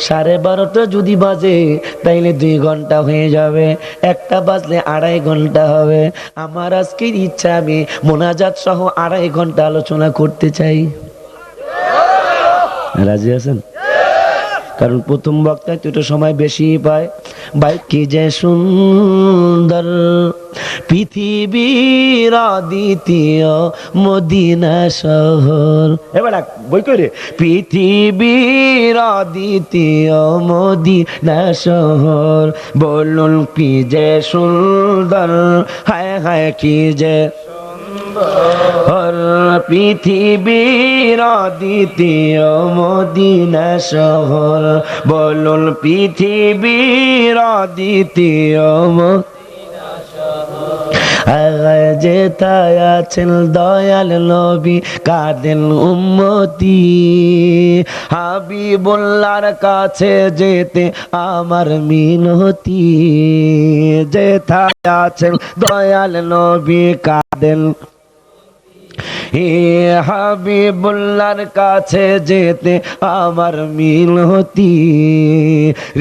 Speaker 1: 12:30 যদি বাজে তাইলে 2 ঘন্টা হয়ে যাবে, 1টা বাজলে 2.5 ঘন্টা হবে। আমার আজকের ইচ্ছা, আমি মোনাজাত সহ 2.5 ঘন্টা আলোচনা করতে চাই। রাজি আছেন? কারণ প্রথম বক্তায় দুটো সময় বেশি পায়। ভাই কি যে সুন্দর পৃথিবীর দ্বিতীয় মদিনা শহর। এবার বই করে, পৃথিবীর দ্বিতীয় মদিনা শহর, বলুন কি যে সুন্দর, হায় হায় কি যে পৃথিবীর দ্বিতীয় মদিনা শহর, বলুন পৃথিবীর দ্বিতীয় যেথায় আছেন দয়াল নবী কাঁদেন উম্মতি, হাবিবুল্লাহর কাছে যেতে আমার মিনতি, যেথায় আছেন দয়াল নবী কাঁদেন, হে হাবিবুল্লাহর কাছে যেতে আমার মিনতি,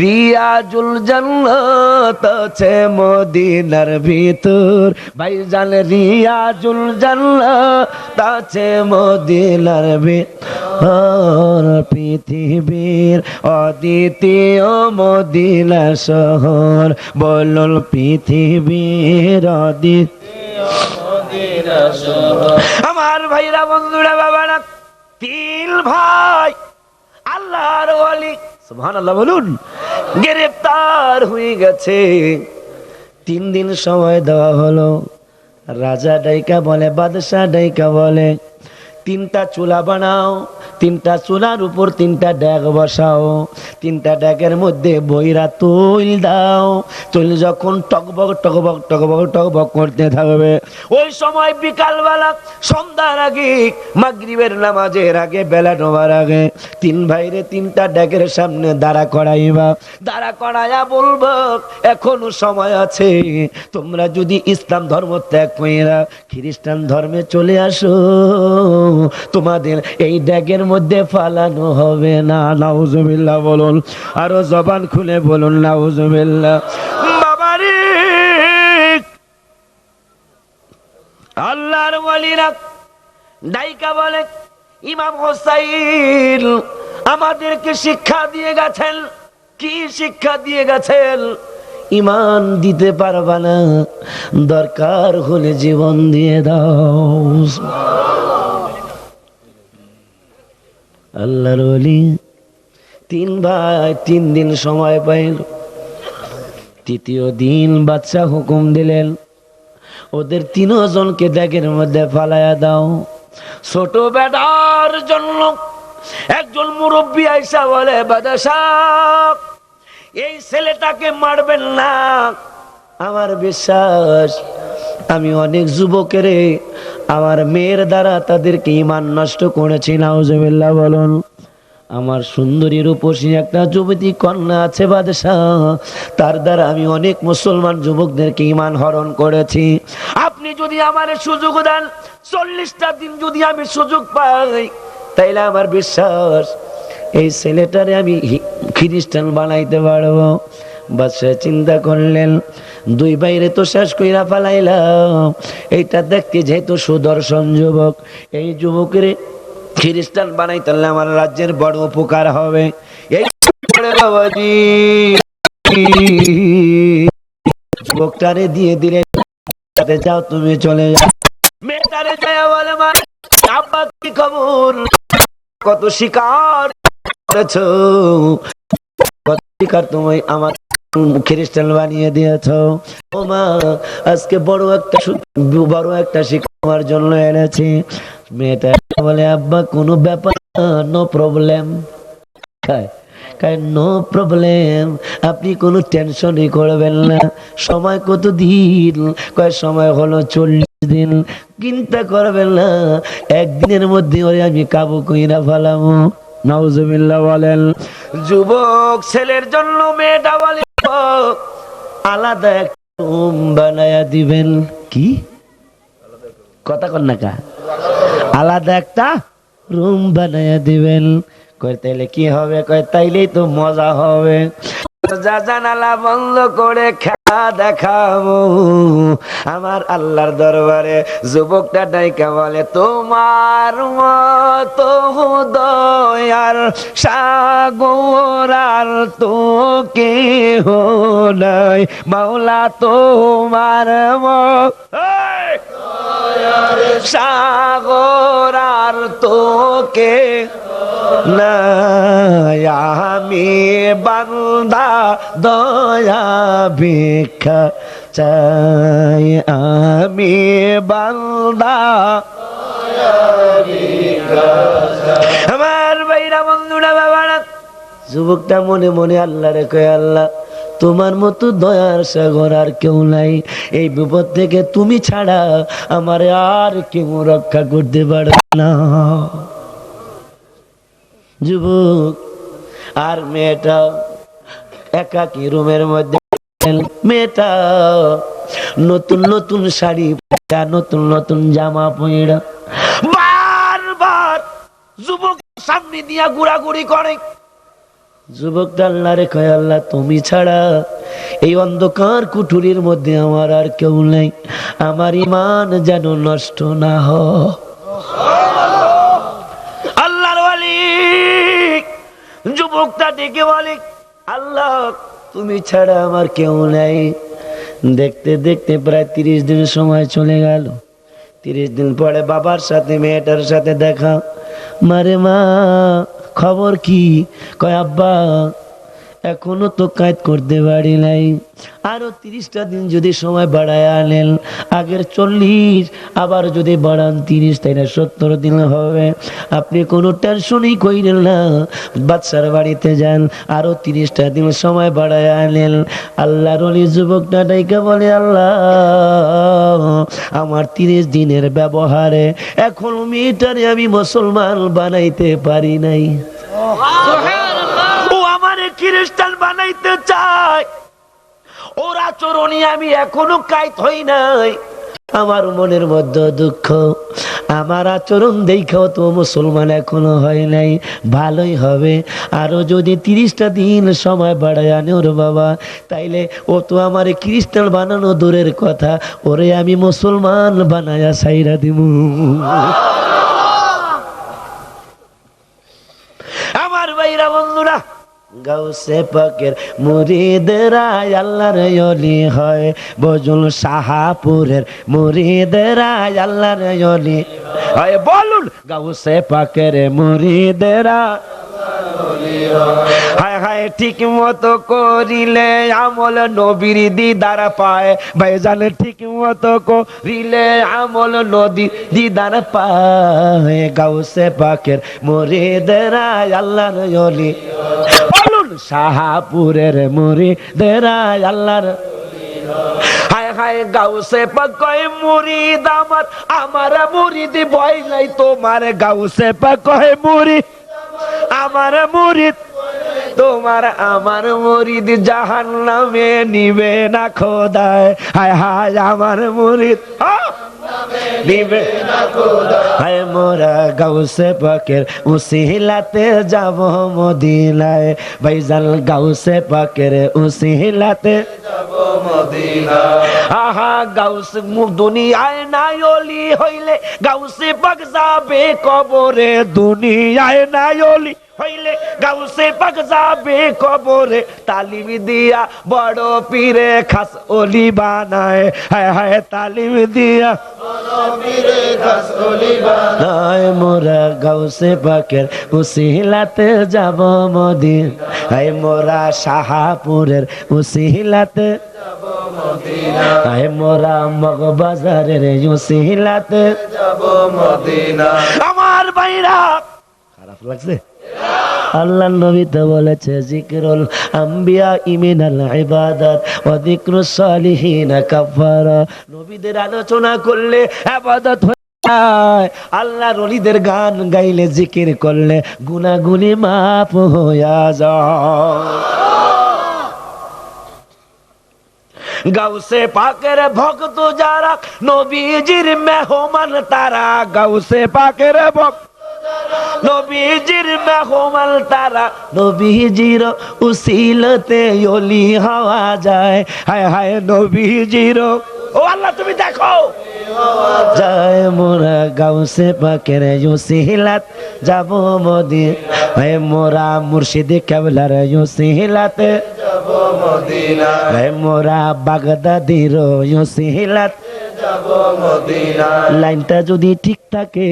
Speaker 1: রিয়াজুল জান্নাত আছে মদিনার ভিতর, ভাইজান রিয়াজুল জান্নাত আছে মদিনার ভিতর, পৃথিবীর অদ্বিতীয় মদিনা শহর, বলুন পৃথিবীর অদ্বিতীয় মদিনা শহর। আমার ভাইরা বন্ধুরা বাবারা, তিন ভাই আল্লাহর ওয়ালি সুবহানাল্লাহ বলুন গ্রেফতার হয়ে গেছে। 3 দিন সময় দেওয়া হলো। রাজা ডাইকা বলে, বাদশা ডাইকা বলে, 3টা চুলা বানাও, 3টা চুলার উপর 3টা ড্যাগ বসাও, 3টা ড্যাগের মধ্যে বইরা তৈল দাও, তৈল যখন টকবক টকবক টকবক টকবক করতে থাকবে, ওই সময় বিকালবেলা সন্ধ্যার আগে মাগরিবের নামাজের আগে বেলা ডোবার আগে 3 ভাইরে 3টা ড্যাগের সামনে দাঁড়া করাইবা, দাঁড়া করাইয়া বলবো এখনো সময় আছে, তোমরা যদি ইসলাম ধর্ম ত্যাগ কইরা খ্রিস্টান ধর্মে চলে আসো, তোমাদের এই ড্যাগের মধ্যে ফালানো হবে না। নাউজুবিল্লাহ বলুন, আরো জবান খুলে বলুন নাউজুবিল্লাহ। বাবারে আল্লাহর ওয়ালিরা ডাইকা বলে, ইমাম হোসাইন আমাদেরকে শিক্ষা দিয়ে গেছেন। কি শিক্ষা দিয়ে গেছেন? ইমান দিতে পারবা না, দরকার হলে জীবন দিয়ে দাও। আল্লাহর ওলি 3 ভাই 3 দিন সময় পাইল। 3য় দিন বাদশা হুকুম দিলেন, ওদের 3 জনকে ড্যাগের মধ্যে ফালাইয়া দাও। ছোট বেটার জন্য একজন মুরব্বী আইসা বলে, বাদশাহ এই ছেলেটাকে মারবেন না, আমার বিশ্বাস আমি অনেক যুবকের আমার মেয়ের দ্বারা তাদেরকে ঈমান নষ্ট করেছি। নাউজুবিল্লাহ বলুন। আমার সুন্দরী রূপসী একটা যুবতী কন্যা আছে বাদশাহ, তার দ্বারা আমি অনেক মুসলমান যুবকদেরকে ঈমান হরণ করেছি। আপনি যদি আমার সুযোগ দেন, 40টা দিন যদি আমি সুযোগ পাই, তাইলে আমার বিশ্বাস এই ছেলেটারে আমি খ্রিস্টান বানাইতে পারবো। বাদশাহ চিন্তা করলেন, 2 বাইরে তো শেষ কইরা ফালাইলাম, এইটা দেখতে যেহেতু সুদর্শন যুবক, এই যুবকের খ্রিস্টান বানাইতে হলে আমার রাজ্যের বড় উপকার হবে। এই যুবকটারে দিয়ে দিলেন, যাও তুমি চলে যাও। মেয়েটারে যায় বলে, মা আব্বা কি খবর, কত শিকার করেছো, কত শিকার তুমি আমার খ্রিস্টান বানিয়ে দিয়েছ। ও মা, আজকে বড় একটা শিক্ষা আমার জন্য এনেছি। মেয়েটা বলে, আব্বা কোনো ব্যাপার, নো প্রবলেম, নো প্রবলেম, আপনি কোনো টেনশনই করবেন না। সময় কত দিন? কয় সময় হলো 40 দিন। চিন্তা করবেন না, 1 দিনের মধ্যে ওরে আমি কাবু কইরা ফেলামু। নাউজুবিল্লাহ বলেন। যুবক ছেলের জন্য মেয়েটা বলে, আলাদা একটা রুম বানায়া দিবেন। কি কথা কন না কা? আলাদা একটা রুম বানায়া দিবেন। কয় তাইলে কি হবে? কয় তাইলেই তো মজা হবে। যা জানালা বন্ধ করে খেলা দেখাবো আমার আল্লাহর দরবারে। যুবকটা ডাইকা বলে, তোমার মতো দয়ার সাগর আর তো কেহ নাই, মাওলা তোমার সাগর আর তো কে নাই, আমি বান্দা দয়া ভিক্ষা চাই, আমি বান্দা দয়া ভিক্ষা চাই। আমার ভাইরা বন্ধুরা বাবারা, যুবকটা মনে মনে আল্লাহরে কয়, আল্লাহ তোমার মতো দয়ার সাগর আর কেউ নাই। এই বিপদ থেকে তুমি ছাড়া আমার আর কেউ রক্ষা করতে পারবে না। যুবক আর মেয়েটা একাকী রুমের মধ্যে, মেয়েটা নতুন নতুন শাড়ি পরা, নতুন নতুন জামা পরা বারবার যুবক সামনে দিয়া ঘোরাঘুরি করে। যুবকটা আল্লাহরে কয়, আল্লাহ তুমি ছাড়া এই অন্ধকার কুঠুরির মধ্যে আমার আর কেউ নাই, আমার ঈমান যেন নষ্ট না হয়। আল্লাহর ওয়ালি যুবকটা ডেকে বলে, আল্লাহ তুমি ছাড়া আমার কেউ নাই। দেখতে দেখতে প্রায় 30 দিন সময় চলে গেল। 30 দিন পরে বাবার সাথে মেয়েটার সাথে দেখা। মারে মা খবর কি? কয় আব্বা এখনো তো কাজ করতে পারি নাই, আরো 30টা দিন যদি সময় বাড়ায় আনেন, আগের 40 আবার যদি বাড়ান 30, তাই না 70 দিন হবে। আপনি কোনো টেনশনই কইরেন না, বাচ্চার বাড়িতে যান, আরো 30টা দিন সময় বাড়ায় আনেন। আল্লাহর ওলি যুবকটা ডাইকা বলে, আল্লাহ আমার 30 দিনের ব্যবহারে এখন মেয়েটারে আমি মুসলমান বানাইতে পারি নাই। ও আমারে খ্রিস্টান বানাইতে চায়, ওর আচরণে আমি এখনো কাইত হই নাই। আমার মনের মধ্যে দুঃখ, আমার আচরণ দেখাও তো মুসলমান এখনো হয় নাই। ভালোই হবে আরো যদি 30টা দিন সময় বাড়ায় আনে ওর বাবা, তাইলে ও তো আমার খ্রিস্টান বানানো দূরের কথা, ওরে আমি মুসলমান বানায়া ছাইরা দিব। আমার ভাইরা বন্ধুরা, গাউসে পাকের মুরিদেরা আল্লাহর ওলি হয়, বজুল শাহপুরের মুরিদেরা আল্লাহর ওলি হয়। বলুন গাউসে পাকের মুরিদেরা হায় হায় ঠিক মতো করিলে আমল নবীর দিদার পায়। ভাইজান ঠিক মতো করিলে আমল নদী দিদার পায়। গাউসে পাকের মুরিদেরা আল্লাহর ওলি, বলুন শাহপুরের মুরিদেরা আল্লাহর। হায় হায় গাউসে পাক কয় মুরিদ আমার, আমার মুরিদ ভয় নাই তোমার। গাউসে পাক কয় মুরিদ আমার, মুরিদ তোমার। আমার মুরিদ জাহান্নামে নিবে না খোদায়। হায় হায় আমার মুরিদ নিবে না খোদায়। হায় মোরা গাউসে পাকের উসিলাতে যাব মদিনায়। ভাইজান গাউসে পাকের উসিলাতে যাব মদিনায়। আহা গাউসে দুনিয়ায় নাই ওলি হইলে গাউসে পাক যাবে কবরে। দুনিয়ায় নাই ওলি হইলে গাউসে পাক যাবে কবরে। তালিম দিয়া বড় পীরে খাস ওলি বানায়। হায় হায় তালিম দিয়া বড় পীরে খাস ওলি বানায়। মোরা গাউসে পাকের উসিলাতে যাব মদিনা। হায় মোরা শাহপুরের উসিলাতে যাব মদিনা। হায় মোরা মগবাজারের উসিলাতে যাব মদিনা। আমার ভাইরা খারাপ লাগছে? আল্লাহ নবী তো বলেছে জিকরুল আম্বিয়া মিনাল ইবাদাত ওয়া যিকরুস সালিহিন কাফারা। নবীদের আলোচনা করলে ইবাদত হয়ে যায়, আল্লাহর ওলিদের গান গাইলে জিকির করলে গুনাহগুলি মাফ হয়ে যায়। গাউসে পাকের ভক্ত যারা নবীজির মেহমান তারা। গাউসে পাকের ভক্ত নবীজির মেহমান তারা। নবীজির উসিলতে ওলি হওয়া যায়। হায় হায় নবীজির, ও আল্লাহ তুমি দেখো যায়। মোরা গাউসে পাকের উসিলাত যাব মদিনা। হায় মোরা মুর্শিদ কেবলার উসিলাতে যাব মদিনা। হায় মোরা বাগদাদির উসিলাত যাব মদিনা। লাইনটা যদি ঠিক থাকে,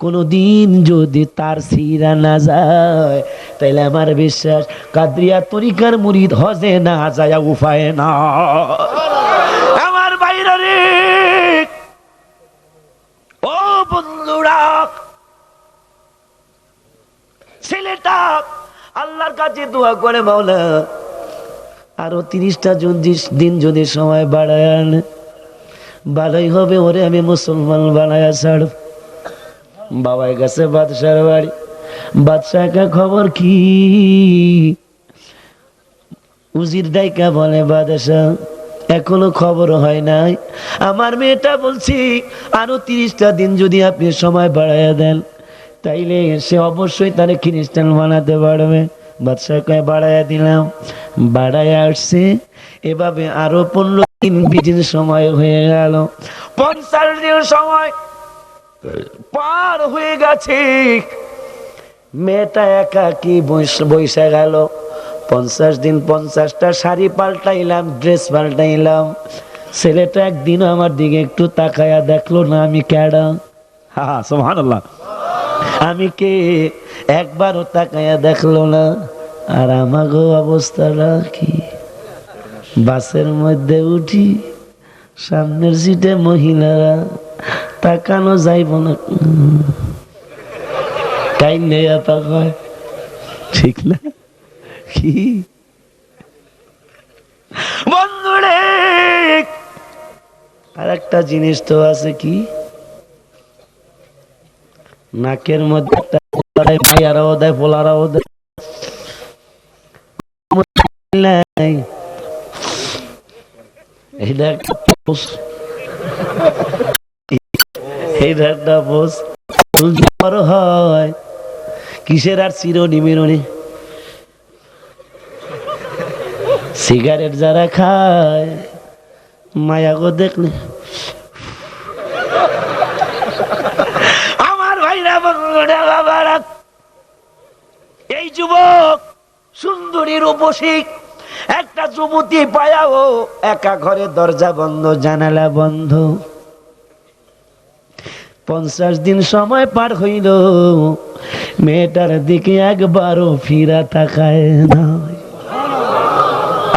Speaker 1: কোনদিন যদি তার সিরা না যায়, তাইলে আমার বিশ্বাস কাদরিয়া তরিকার মুরিদ হজে না যায় উপায় না। আমার বাইরে রে ও বন্ধুরা, ছেলেটা আল্লাহর কাছে দোয়া করে, মাওলা আরো 30টা দিন যদি সময় বাড়ায় আনে, ভালোই হবে, ওরে আমি মুসলমান বানায়া ছাড়ব। বাবাই গেছে বাদশার বাড়ি। বাদশাহকে খবর কি? উজির ডাইকা বলে, বাদশাহ এখনো খবর হয় নাই, আমার মেয়েটা বলছি আরো 30টা দিন যদি আপনি সময় বাড়াইয়া দেন, তাইলে সে অবশ্যই তারে খ্রিস্টান বানাতে পারবে। বাদশাহ কয় বাড়াইয়া দিলাম। বাড়াইয়া আসছে, এভাবে আরো 15 দিন 20 দিন সময় হয়ে গেল। 50 দিন সময় পার হয়ে গেছে। মেয়েটা একাকি বৈশা গেল। 50 দিন 50টা শাড়ি পাল্টাইলাম, ড্রেস পাল্টাইলাম, ছেলেটা একদিনও আমার দিকে একটু তাকায়া দেখলো না আমি কেডা। হ্যাঁ সুবহানাল্লাহ, আমি কে একবারও তাকায়া দেখলো না। আর আমাগো অবস্থাটা কি? বাসের মধ্যে উঠি, সামনের সিটে মহিলারা, তাকানো যাইব না, কাইন্নে তাকায়, ঠিক না? কি বন্ধুরে, আর একটা জিনিস তো আছে, কি নাকের মধ্যে ভাইয়ারাও দেয়, পোলারাও দেয়, এইটা একটা পোষ, এইটা একটা পোষ হয়। কিসের আর চিরনি মিরনি? সিগারেট যারা খায়, মায়া গো দেখলে, আমার ভাইরা বন্ধুরা বাবারা, এই যুবক সুন্দরী রূপসী একটা যুবতী পায়াও একা ঘরে, দরজা বন্ধ, জানালা বন্ধ। 50 দিন সময় পার হইল, মেয়েটার দিকে একবারও ফিরা তাকায় না।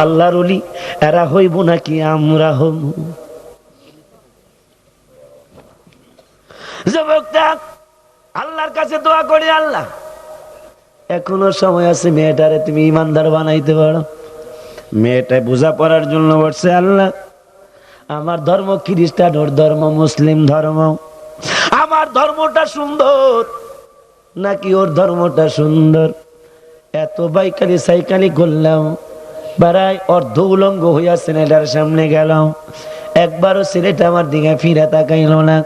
Speaker 1: আল্লাহর ওলি এরা হইব নাকি আমরা হব? যুবকটা আল্লাহর কাছে দোয়া করে, আল্লাহ এখনো সময় আছে, মেয়েটারে তুমি ইমানদার বানাইতে পারো। মেয়েটাই বোঝা পড়ার জন্য বলছে, আল্লাহ আমার ধর্ম খ্রিস্টান, ওর ধর্ম মুসলিম ধর্ম, আমার ধর্মটা সুন্দর নাকি ওর ধর্মটা সুন্দর? এত বাইকালি সাইকালি করলাম, বেড়ায় অর্ধ উলঙ্গ হইয়া ছেলেটার সামনে গেলাম, একবারও ছেলেটা আমার দিকে ফিরে তাকাইল না।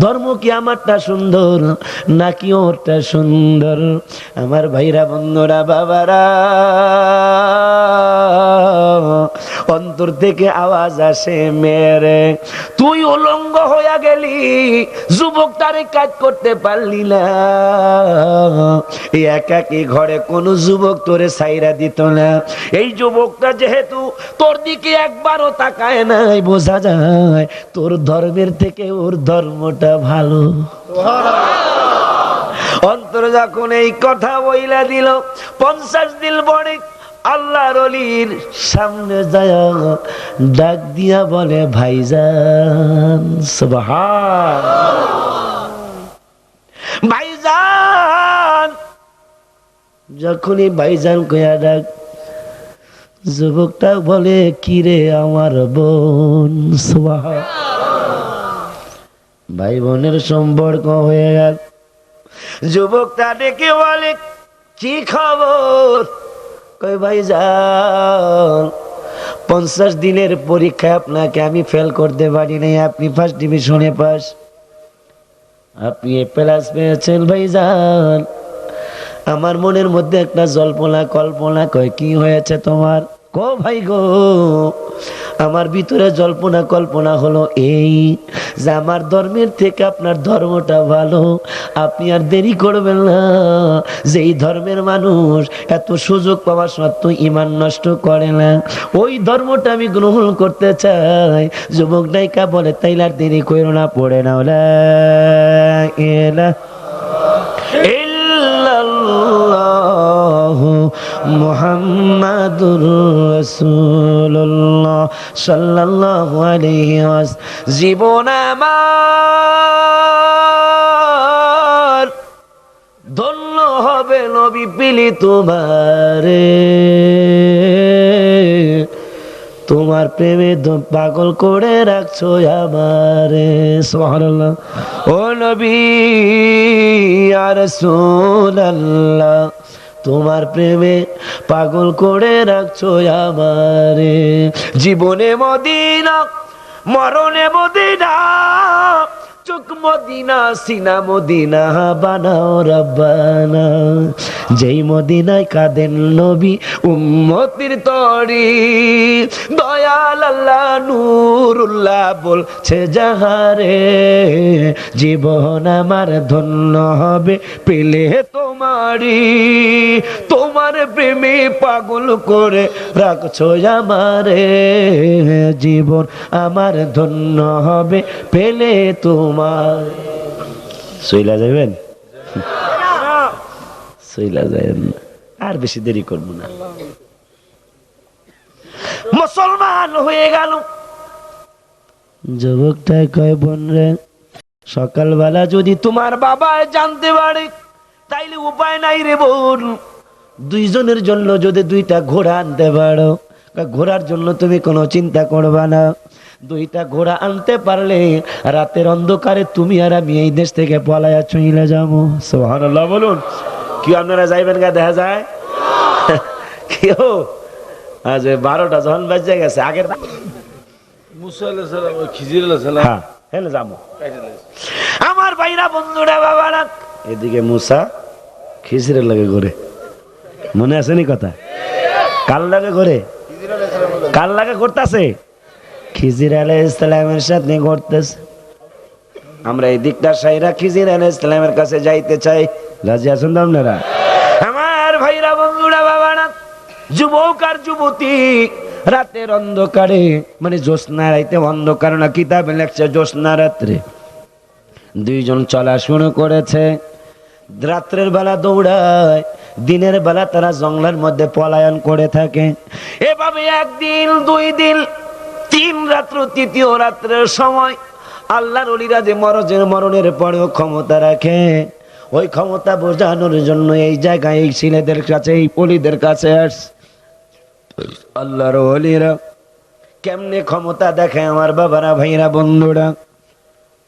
Speaker 1: ধর্ম কি আমারটা সুন্দর নাকি ওরটা সুন্দর? আমার ভাইরা বন্ধুরা বাবারা, অন্তর থেকে আওয়াজ আসে, মেরে তুই উলঙ্গ হইয়া গেলি, যুবকটারে কাজ করতে পারলি না, একাকি ঘরে কোন যুবক তোরে ছাইরা দিত না। এই যুবকটা যেহেতু তোর দিকে একবারও তাকায় নাই, বোঝা যায় তোর ধর্মের থেকে ওর ধর্মটা ভালো। অন্তর যখন এই কথা বইলা দিল, 50 দিন পরে আল্লাহর ওলির সামনে যায় ডাক দিয়া বলে, ভাইজান। সুবহান, ভাইজান। যখনই ভাইজান কইয়া ডাক, যুবকটা বলে, কিরে আমার বোন। সুবহান, ভাই বোনের সম্পর্ক হয়ে গেল। যুবকটা ডেকে বলে, কি খবর? কই ভাইজান 50 দিনের পরীক্ষায় আপনাকে আমি ফেল করতে পারি নাই, আপনি ফার্স্ট ডিভিশনে পাস, আপনি এ প্লাস পেয়েছেন ভাইজান। আমার মনের মধ্যে একটা জল্পনা কল্পনা, কয় কি হয়েছে তোমার? কো ভাই গো, আমার ভিতরে জল্পনা কল্পনা হলো এই যে আমার ধর্মের থেকে আপনার ধর্মটা ভালো, আপনি আর দেরি করবেন না, যে এই ধর্মের মানুষ এত সুযোগ পাওয়া সত্ত্বেও ঈমান নষ্ট করে না, ওই ধর্মটা আমি গ্রহণ করতে চাই। যুবক নায়িকা বলে, তাইলে আর দেরি করো না, পড়ে নাও লা ইলাহা ইল্লাল্লাহু মুহাম্মাদুর রাসূলুল্লাহ সাল্লাল্লাহু আলাইহি ওয়াসাল্লাম। জীবন আমার ধন্য হবে নবী পেলে তোমারে, তোমার প্রেমে পাগল করে রাখছো আমারে। সুবহানাল্লাহ। ও নবী ইয়া রাসূলুল্লাহ, তোমার প্রেমে পাগল করে রাখছো আমারে। জীবনে মদিনা, মরণে মদিনা, চোখ মদিনা, সিনা মদিনা বানাও রব্বানা। যেই মদিনায় কাঁদেন নবী উম্মতির তরি, দয়াল আল্লাহ নূরুল্লাহ বলছে যাহারে, জীবন আমার ধন্য হবে পেলে তোমারি। তোমার প্রেমে পাগল করে রাখছো আমারে, জীবন আমার ধন্য হবে পেলে তোমার। সইলা যাবেন, সইলা যাবেন, আর বেশি দেরি করবো না। মুসলমান হয়ে গেল যুবকটাই কয়, বোন রে, সকালবেলা যদি তোমার বাবা জানতে পারে তাইলে উপায় নাই রে বোন। দুইজনের জন্য যদি দুইটা ঘোড়া আনতে পারো, ঘোড়ার জন্য তুমি কোনো চিন্তা করবা না। দুইটা ঘোড়া আনতে পারলে রাতের অন্ধকারে তুমি আর আমি এই দেশ থেকে পলায়া চলে যাবো। সুবহানাল্লাহ বলুন। কি আপনারা যাইবেন গা? দেখা যায় কেউ আজ 12টা যখন বাজে গেছে আগের আমার ভাইরা বন্ধুরা বাবারা, এদিকে মুসা খিজিরের লাগে ঘুরে, মনে আছে নি কথা? কার লাগে ঘুরে? কার লাগে ঘুরতেছে? খিজির আলাইহিস সালামের সাথে ঘুরতেছে। আমরা এই দিকটা সাইরা খিজির আলাইহিস সালামের কাছে যাইতে চাই। রাজি আছেন তো আপনারা? আমার ভাইরা বন্ধুরা বাবারা, যুবক আর যুবতী রাতের অন্ধকারে, মানে জ্যোৎস্না রাইতে, অন্ধকার না, কিতাবে লেখছে জ্যোৎস্না রাত্রে, দুইজন চলা শুরু করেছে। রাত্রের বেলা দৌড়ায়, দিনের বেলা তারা জঙ্গলের মধ্যে পলায়ন করে থাকে। এভাবে একদিন, 2 দিন, 3 রাত্র, তৃতীয় রাত্রের সময় আল্লাহর ওলিরা যে মরণের পরেও ক্ষমতা রাখে, ওই ক্ষমতা বোঝানোর জন্য এই জায়গায় এই ছেলেদের কাছে, এই ওলিদের কাছে আসে। আল্লাহর ওলিরা কেমনে ক্ষমতা দেখে আমার বাবারা, ভাইরা, বন্ধুরা।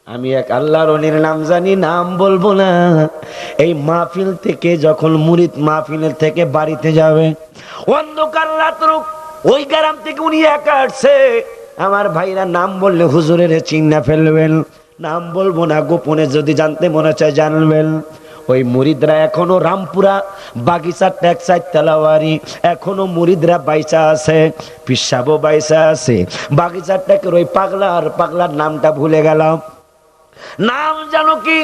Speaker 1: আমি এক আল্লাহর ওলির নাম জানি, নাম বলবো না। এই মাহফিল থেকে যখন মুরিদ মাহফিলের থেকে বাড়িতে যাবে, অন্ধকার রাত্র, ওই গ্রাম থেকে উনি একা আসছে। আমার ভাইরা নাম বললে হুজুরের চিন্না ফেলবেন, নাম বলবো না, গোপনে যদি জানতে মনে চায় জানবেন। ওই মুরিদরা এখনো রামপুরা বাগিচা ট্যাক্সাই তেলাওয়ারি, এখনো মুরিদরা বাইচা আছে, পিসাবও বাইচা আছে। বাগিচা ট্যাকের ওই পাগলার নামটা ভুলে গেলাম, নাম জানো কি?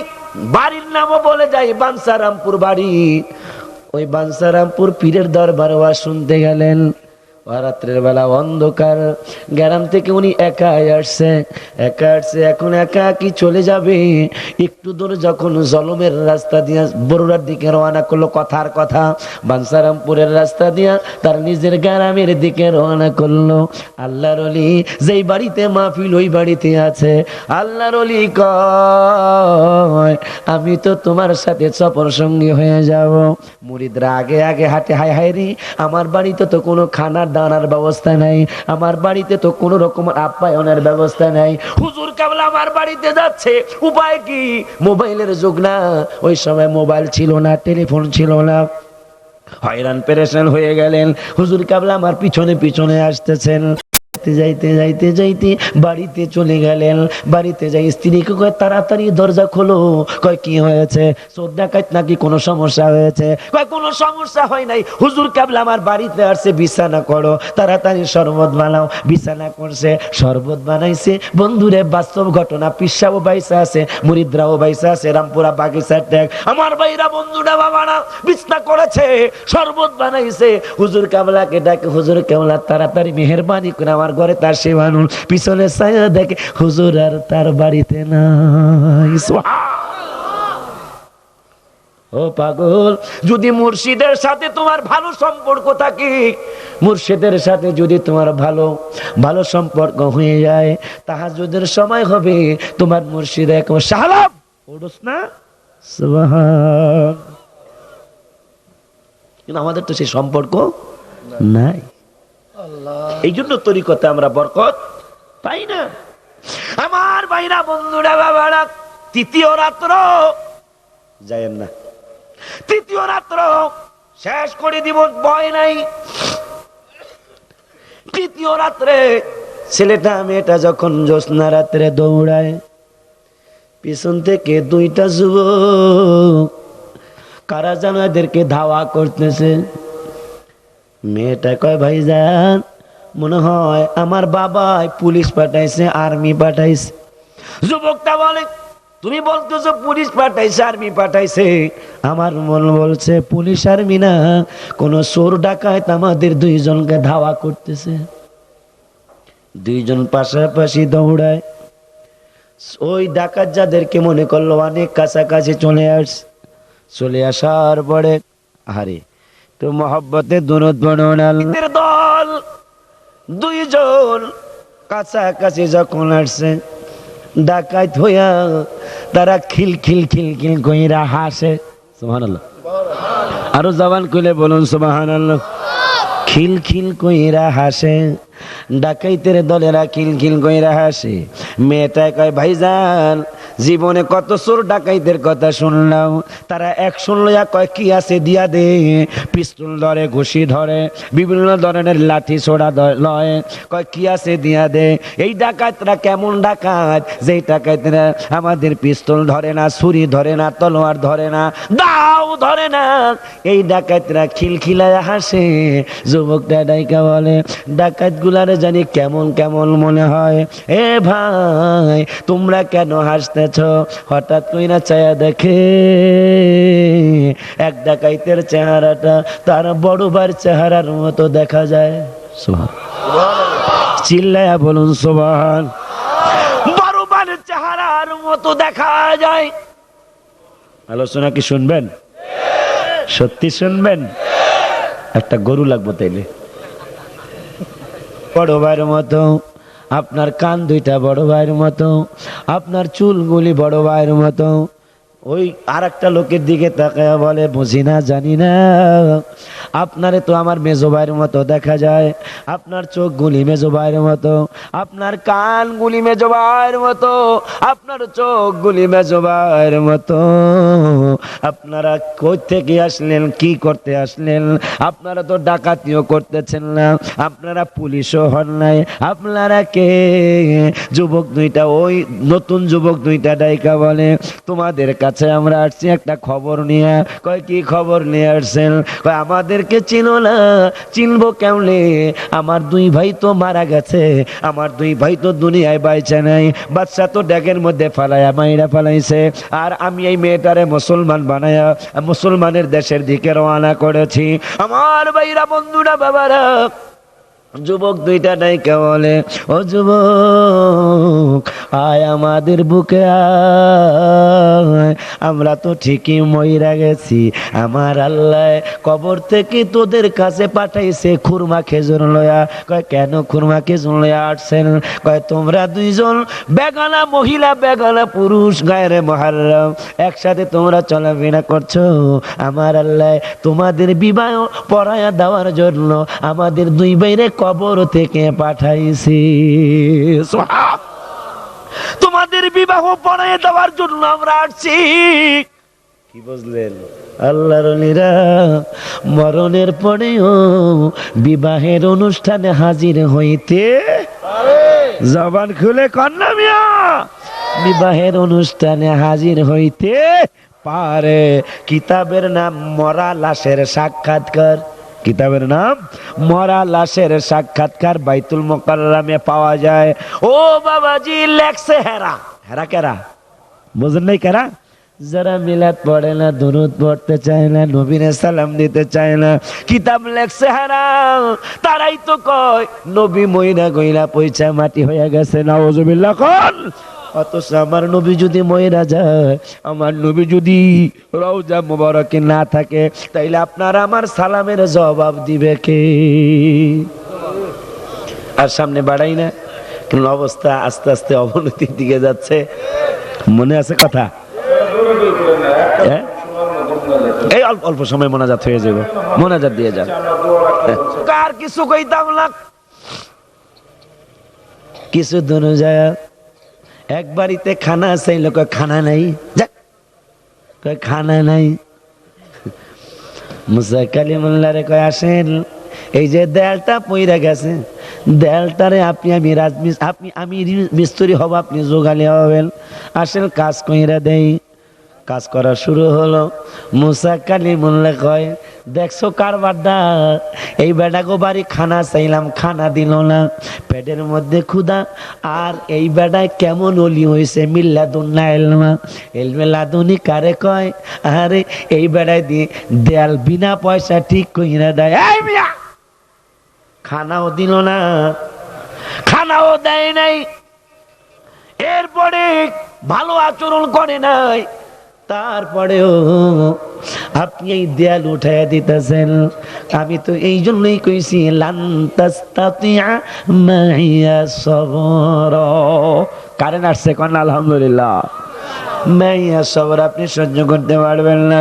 Speaker 1: বাড়ির নামও বলে যাই, বাঞ্ছারামপুর বাড়ি। ওই বাঞ্ছারামপুর পীরের দরবারে শুনতে গেলেন। রাত্রের বেলা অন্ধকার, গ্রাম থেকে উনি একা আসছে। এখন একা কি চলে যাবে? একটু দূর যখন জলমের রাস্তা দিয়া বরুড়ার দিকে রওনা করলো, কথার কথা, বাঞ্ছারামপুরের রাস্তা দিয়া তার নিজের গ্রামের দিকে রওনা করলো। আল্লাহর ওলি যেই বাড়িতে মাহফিল, ওই বাড়িতে আছে। আল্লাহর ওলি কয়, আমি তো তোমার সাথে সফর সঙ্গী হয়ে যাব। মুরিদরা আগে আগে হাঁটে, হায় হায় রে, আমার বাড়িতে তো কোনো খানার দানার ব্যবস্থা নাই, আমার বাড়িতে তো কোনো রকম আপ্যায়নের ব্যবস্থা নাই। হুজুর কেবল আমার বাড়িতে যাচ্ছে, উপায় কি? মোবাইলের যুগ না, ওই সময় মোবাইল ছিল না, টেলিফোন ছিল না। হয়রান পেরেশান হয়ে গেলেন। হুজুর কেবল আমার পিছনে পিছনে আসতেছেন। যাইতে যাইতে যাইতে বাড়িতে চলে গেলেন। বাড়িতে যাই স্ত্রীকে কয়, তাড়াতাড়ি দরজা খোলো। কয় কি হয়েছে? চোর ডাকাত নাকি কোনো সমস্যা হয়েছে? কয় কোনো সমস্যা হয় নাই, হুজুর কেবল আমার বাড়িতে আসছে, বিছানা করো, তাড়াতাড়ি শরবত বানাও। বিছানা করছে, শরবত বানাইছে। বন্ধুরে বাস্তব ঘটনা, পিসাও বাইসা আছে, মুরিদরাও বাইসা আছে, রামপুরা বাগিচার ট্যাগ। আমার ভাইরা বন্ধুরা বাবারা বিছনা করেছে, শরবত বানাইছে। হুজুর কেবলাকে ডাকে, হুজুর কেবলা তাড়াতাড়ি মেহেরবানি করে আমার ঘরে তার সেবানুল। পিছনে ছায়া দেখে হুজুর আর তার বাড়িতে নাই। ও পাগল, যদি মুর্শিদের সাথে তোমার ভালো সম্পর্ক থাকে, মুর্শিদের সাথে যদি তোমার ভালো ভালো সম্পর্ক হয়ে যায়, তাহাজ্জুদের সময় হবে, তোমার মুর্শিদ একবার সালাম ওড়স না, সুবহান। কিন্তু আমাদের তো সেই সম্পর্ক নাই। এই জন্য তরিকতে আমরা বরকত পাই না। আমার ভাইরা বন্ধুরা বাবারা, তৃতীয় রাত্র যায়েন না, তৃতীয় রাত্র শেষ করে দিব, ভয় নাই। তৃতীয় রাত্রে ছেলেটা মেয়েটা যখন জ্যোৎস্না রাত্রে দৌড়ায়, পিছন থেকে দুইটা যুবক কারা যেন এদেরকে ধাওয়া করতেছে। মেয়েটা কয়, ভাইজান মনে হয় আমার বাবাই পুলিশ পাঠাইছে, আর্মি পাঠাইছে। যুবকটা বলে, তুমি বলতেছো পুলিশ পাঠাইছে, আর্মি পাঠাইছে, আমার মন বলছে পুলিশ আর্মি না, কোন চোর ডাকাত আমাদের দুইজনকে ধাওয়া করতেছে। দুইজন পাশাপাশি দৌড়ায়। ওই ডাকাত যাদেরকে মনে করলো অনেক কাছাকাছি চলে আসছে, চলে আসার পরে আরে তো মহব্বতে দুরূদ বর্ণনার দল দুইজন কাছাকাছি যখন আসছে, ডাকাত হইয়া তারা খিলখিল খিলখিল কইরা হাসে। সুবহানাল্লাহ, আরো জবান খুলে বলুন সুবহানাল্লাহ। খিলখিল কইরা হাসে, ডাকাইতের দলেরা খিলখিল কইরা হাসে। মেয়েটা কয়, ভাইজান জীবনে কত চোর ডাকাইতের কথা শুনলাম, তারা অ্যাকশন লইয়া কয় কি আছে দিয়া দে, পিস্তল ধরে, ঘুষি ধরে, বিভিন্ন ধরনের লাঠি ছোড়া লয়, কয় কি আছে দিয়া দে। এই ডাকাতরা কেমন ডাকাত, যেই ডাকাতরা আমাদের পিস্তল ধরে না, ছুরি ধরে না, তলোয়ার ধরে না, দাও ধরে না। এই ডাকাতরা খিলখিলায় হাসে। যুবকটা ডাইকা বলে, ডাকাত গুলারে জানি কেমন কেমন মনে হয়। এ ভাই তোমরা কেন হাসতেছ? হঠাৎ কইরা চায়া দেখে এক ডাকাইতের চেহারাটা তার বড় ভাইয়ের চেহারার মতো দেখা যায়। চিল্লায়া বলুন সুবহান। বড় ভাইয়ের চেহারার মতো দেখা যায়। আলোচনা কি শুনবেন? সত্যি শুনবেন? একটা গরু লাগবো তাইলে। বড় ভাইয়ের মতো, আপনার কান দুইটা বড় ভাইয়ের মতো, আপনার চুলগুলি বড় ভাইয়ের মতো। ওই আর একটা লোকের দিকে তাকায়া বলে, বুঝি না জানি না, আপনারে তো আমার মেজো ভাইয়ের মতো দেখা যায়, আপনার চোখগুলি মেজো ভাইয়ের মতো, আপনার কানগুলি মেজো ভাইয়ের মতো, আপনার চোখগুলি মেজো ভাইয়ের মতো। আপনারা কই থেকে আসলেন, কি করতে আসলেন? আপনারা তো ডাকাতিও করতেছেন না, আপনারা পুলিশও হন নাই, আপনারা কে? যুবক দুইটা, ওই নতুন যুবক দুইটা ডাইকা বলে, তোমাদের কাছে আমরা আসছি একটা খবর নিয়ে। কয় কি খবর নিয়ে আসছেন? কয় আমাদেরকে চিনো না? চিনবো কেমনে? আমার দুই ভাই তো মারা গেছে, আমার দুই ভাই তো দুনিয়ায় বাইচে নাই, বাচ্চা তো ড্যাগের মধ্যে ফালাইয়া মাইরা ফালাইছে, আর আমি এই মেয়েটারে মুসলমান বানায়া মুসলমানের দেশের দিকে রওনা করেছি। আমার ভাইরা বন্ধুরা বাবারা, যুবক দুইটা ডাইকা বলে, ও যুবক আয় আমাদের বুকে আয়, আমরা তো ঠিকই মইরা গেছি, আমার আল্লাহ কবর থেকে তোদের কাছে পাঠাইছে খুরমা খেজুর লয়া। কয় কেন খুরমা খেজুর লয়া আসছেন? কয় তোমরা দুইজন বেগানা মহিলা, বেগানা পুরুষ, গায়রে মুহাররম, একসাথে তোমরা চলাফেরা করছো, আমার আল্লাহ তোমাদের বিবাহ পড়ায়া দেওয়ার জন্য আমাদের দুই ভাইরে কবর থেকে পাঠাইছি। তোমাদের বিবাহ পড়ায় দেওয়ার জন্য আমরা আসছি। কি বুঝলেন? আল্লাহর ওলিরা মরণের পরেও বিবাহের অনুষ্ঠানে হাজির হইতে জবান খুলে কন্যা মিয়া, বিবাহের অনুষ্ঠানে হাজির হইতে পারে। কিতাবের নাম মরা লাশের সাক্ষাৎকার। কিতাবের নাম মরা লাশের সাক্ষাৎকার, বাইতুল মুকাররমে পাওয়া যায়। ও বাবাজি লেখছে হেরা। হেরা কেরা? বুঝেন নাই কেরা? যারা মিলাদ পড়ে না, দুরূদ পড়তে চায় না, নবীরে সালাম দিতে চায় না, কিতাব লেখছে হেরা। তারাই তো কয় নবী মইরা গইরা পয়সা মাটি হয়ে গেছে, নাউজুবিল্লাহ কোন। অথচ আমার নবী যদি মইরা যায়, আমার নবী যদি রওজা মুবারকে না থাকে, তাইলে আপনার আমার সালামের জবাব দিবে কে? আর সামনে বাড়াই না, কিন্তু অবস্থা আস্তে আস্তে অবনতির দিকে যাচ্ছে। মনে আছে কথা? এই অল্প অল্প সময় মোনাজাত হয়ে যাবে, মোনাজাত দিয়ে যান। কার কিছু কইতাম না, কিছু দূর যায় এক বাড়িতে খানা চাইল, কয় খানা নাই, যাক কয় খানা নাই। মুসা কালিমুল্লাহরে কয় আসেন, এই যে দেয়ালটা পইরা গেছে, দেয়ালটারে আপনি আমি মিস্ত্রি হব, আপনি যোগালে হবেন, আসেন কাজ কইরা দেই। কাজ করা শুরু হলো। মুসা কালিমুল্লাহ কয় দেখছো কারবারটা, এই বেটাকে বাড়ি খানা চাইলাম, খানা দিল না, পেটের মধ্যে ক্ষুধা। আর এই বেটায় কেমন অলি হয়েছে, মিল্লাদুন্না এলমা, এলমে লাদুনি কারে কয়? আরে এই বেটায় দিয়ে দেয়াল বিনা পয়সা ঠিক কইরা দেয়। এই মিয়া, খানাও দিল না, খানাও দেয় নাই, এরপরে ভালো আচরণ করে নাই, তারপরেও আপনি এই দেয়াল উঠাইয়া দিতেছেন। আমি তো এই জন্যই কইছি লান তাস্তাতিয়া মাইয়া সবর। কারেন্ট আসছে কোন আলহামদুলিল্লাহ। মাইয়া সবর, আপনি সহ্য করতে পারবেন না।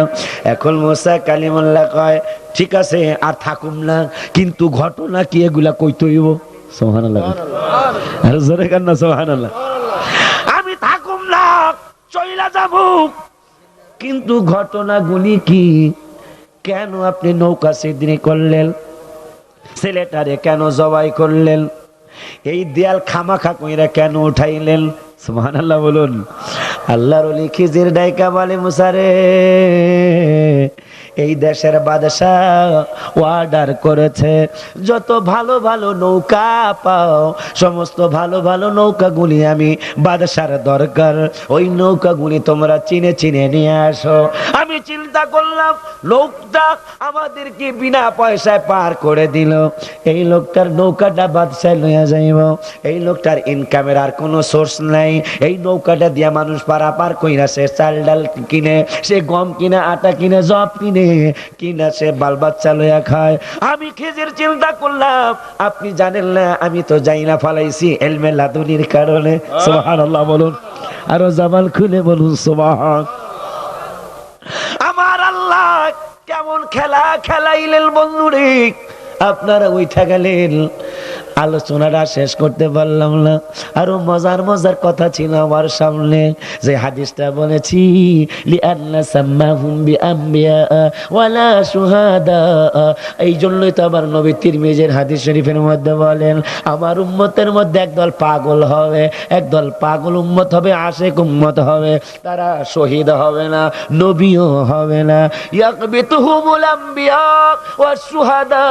Speaker 1: এখন মুসা কালিমুল্লাহ কয় ঠিক আছে আর থাকুম না, কিন্তু ঘটনা কি এগুলা কইতে হইব। সুবহানাল্লাহ, আর জোরে কান না সুবহানাল্লাহ। আমি থাকুম না, চইলা যাব, কিন্তু ঘটনাগুলি কি? কেন আপনি নৌকা ছিদ্রি করলেন, ছেলেটারে কেন জবাই করলেন, এই দেয়াল খামাখা কইরা কেন উঠাইলেন? সুবহানাল্লাহ বলুন। আল্লাহর ওলি খিজির ডাইকা বলে মুসারে, এই দেশের বাদশাহ অর্ডার করেছে যত ভালো ভালো নৌকা পাও, সমস্ত ভালো ভালো নৌকাগুলি আমি বাদশার দরকার, ওই নৌকাগুলি তোমরা চিনে চিনে নিয়ে আসো। আমি চিন্তা করলাম লোকটা আমাদেরকে বিনা পয়সায় পার করে দিল, এই লোকটার নৌকাটা বাদশায় লইয়া যাইব, এই লোকটার ইনকামের আর কোনো সোর্স নাই, এই নৌকাটা দিয়া মানুষ পারাপার কইরা সে চাল ডাল কিনে, সে গম কিনে, আটা কিনে, জব কিনা সে বাল বাচ্চা লইয়া খায়। আমি খিজির চিন্তা করলাম আপনি জানেন না আমি তো যাই না ফালাইছি এলমে লাদুনির কারণে। সুবহানাল্লাহ বলুন, আরো জামাল খুলে বলুন সুবহান। আমার আল্লাহ কেমন খেলা খেলাইলেন বন্ধুরে, আপনারা উঠা গেলেন, আলোচনাটা শেষ করতে পারলাম না। আরো মজার মজার কথা ছিল আমার সামনে, যে হাদিসটা বলেছি লিআন্না সাম্মাহুম বিআম্বিয়া ওয়ালা শুহাদা। এই জন্যই তো আমার নবী তিরমিজির হাদিস শরীফের মধ্যে বলেন আমার উম্মতের মধ্যে একদল পাগল হবে, একদল পাগল উম্মত হবে, আশিক উম্মত হবে, তারা শহীদ হবে না, নবীও হবে না। ইয়াকবিতুহুমুল আম্বিয়া ওয়াস শুহাদা,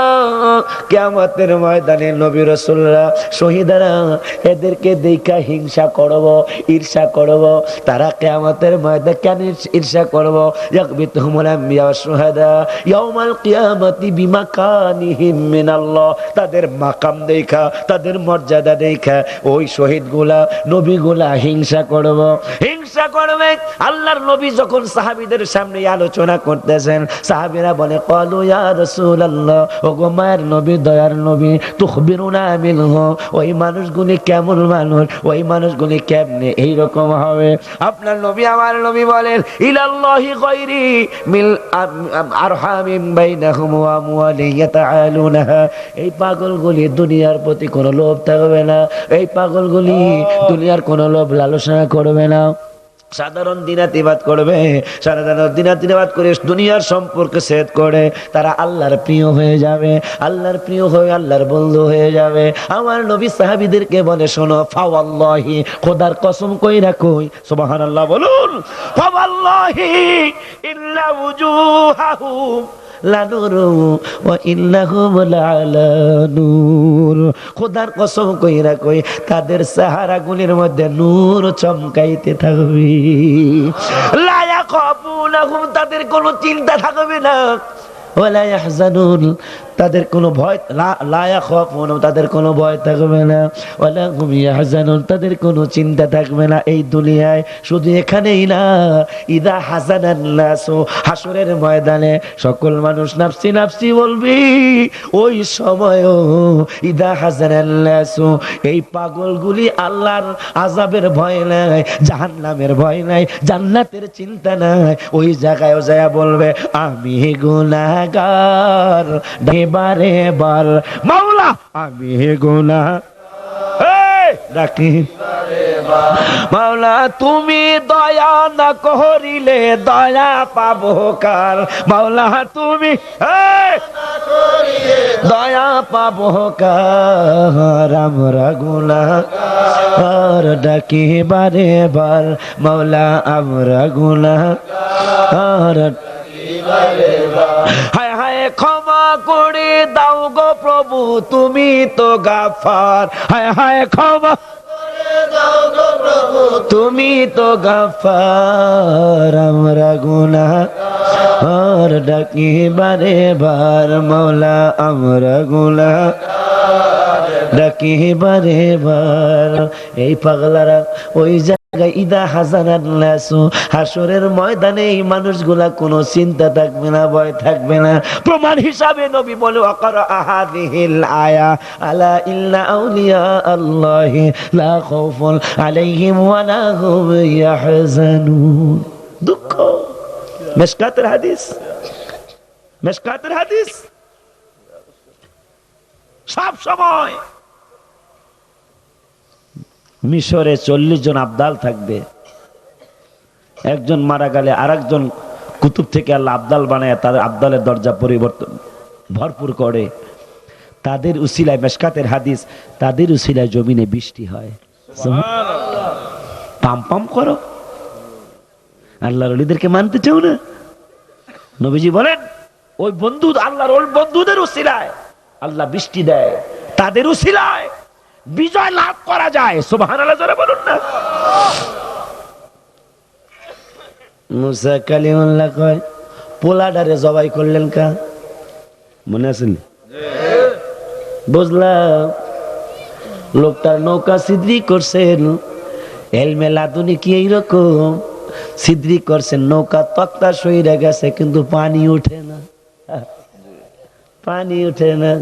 Speaker 1: কিয়ামতের ময়দানে নবী রাসূলরা, শহীদরা, এদেরকে দেখা হিংসা করব, ঈর্ষা করব। তারা কিয়ামতের ময়দানে কেন ঈর্ষা করব? ইয়াকবিতুহুমুল আম্বিয়া ওয়াস শুহাদা ইয়াউমাল কিয়ামতি বিমাকানিহিম মিনাল্লাহ, তাদের মাকাম দেখা, তাদের মর্যাদা দেখা ওই শহীদগুলা, নবীগুলা হিংসা করব, হিংসা করবে। আল্লাহর নবী যখন সাহাবীদের সামনে আলোচনা করতেছেন, সাহাবীরা বলে ক্বালু ইয়া রাসূলুল্লাহ, ওগো মায়ের নবী, দয়ার নবী, তুখবিরুনা মিনহু, ওই মানুষগুলি কেমন মানুষ, ওই মানুষগুলি কেমনে এইরকম হবে? আপনার নবী, আমার নবী বলেন ইলাল্লাহি গায়রি মিল আরহামিন বাইনাহুম ওয়া আমওয়ালিন ইয়াতাআলুনাহা, এই পাগলগুলি দুনিয়ার প্রতি কোনো লোভ থাকবে না, এই পাগলগুলি দুনিয়ার কোনো লোভ লালসা করবে না, সাধারণ দিনাতিবাদ করবে, সাধারণ দিনাতিবাদ করে দুনিয়ার সম্পর্কে ছেদ করে তারা আল্লাহর প্রিয় হয়ে যাবে, আল্লাহর প্রিয় হয়ে আল্লাহর বন্ধু হয়ে যাবে। আমার নবী সাহাবীদেরকে বলে শোনো, ফাওয়াল্লাহি, খোদার কসম কইরা কই, সুবহানাল্লাহ বলুন, ফাওয়াল্লাহি ইল্লা উজুহাহুম লানুরু ওয়া ইন্নাহুম লাআলা নূর, খোদার কসম কইরা কই তাদের চেহারাগুলির মধ্যে নূর চমকাইতে থাকবে, লা ইয়াখাফুনাহুম, তাদের কোনো চিন্তা থাকবে না, ওয়ালা ইয়াহজানুন, তাদের কোনো ভয় লা ইয়াখাফুন, তাদের কোনো ভয় থাকবে না, ওয়ালা হুম ইয়াহজানুন, তাদের কোনো চিন্তা থাকবে না এই দুনিয়ায়। শুধু এখানেই না, ইদা হাজানান নাসু, হাসরের ময়দানে সকল মানুষ নাফসি নাফসি বলবি, ওই সময়ও ইদা হাজানান নাসু, এই পাগলগুলি আল্লাহর আযাবের ভয় নাই, জাহান্নামের ভয় নাই, জান্নাতের চিন্তা নাই, ওই জায়গায় যায় বলবে আমি গুনাহগার, বারে বার মাওলা আমি গুনাহগার ডাকি মাওলা, তুমি দয়া না করিলে দয়া পাবো কার, মাওলা তুমি দয়া পাবো কার, আমরা গুনাহগার ডাকি বারে বার, মাওলা আমরা গুনাহগার, হায় হায় ক্ষমা করে দাও গো প্রভু তুমি তো গাফার, হায় হায় ক্ষমা তুমি তো গাফার, আমরা গুনাহগার ডাকি বারে বার, মাওলা আমরা গুনাহগার ডাকি বারে বার। এই পাগলারা ওই জায়গায় ইদা হাজানান নাসু, হাসরের ময়দানে এই মানুষগুলা কোনো চিন্তা থাকবে না, ভয় থাকবে না। প্রমাণ হিসাবে নবী বলে ওয়াকারা আহাদিহিল আয়া আলা ইল্লা আউলিয়া আল্লাহি লা খাউফুন আলাইহিম ওয়া লা হুম ইয়াহজানুন। দুঃখ, মিশকাতের হাদিস, মিশকাতের হাদিস। সব সময় মিশরে 40 জন আবদাল থাকবে, একজন মারা গেলে আরেকজন কুতুব থেকে আল্লাহ আবদাল বানায় তাদের আবদালের দরজা পরিবর্তন ভরপুর করে। তাদের উসিলায়, মিশকাতের হাদিস, তাদের উসিলায় জমিনে বৃষ্টি হয়। পাম পাম করো, আল্লাহর ওলিদেরকে মানতে চাও না? নবীজি বলেন ওই বন্ধু, আল্লাহর ওই বন্ধুদের উসিলায় আল্লাহ বৃষ্টি দেয়, তাদের উসিলায় বিজয় লাভ করা যায়। সুবহানাল্লাহ জোরে বলুন না। মুসা কালিমুল্লাহ কয় পোলাডারে জবাই করলেন কা, মনে আছে? বুঝলাম, লোকটার নৌকা ছিদ্রি করছেন, এলমে লাদুনি কি এইরকম ছিদ্রি করছেন, নৌকা তক্তা সইরা গেছে কিন্তু পানি উঠে না, পানি উঠে না।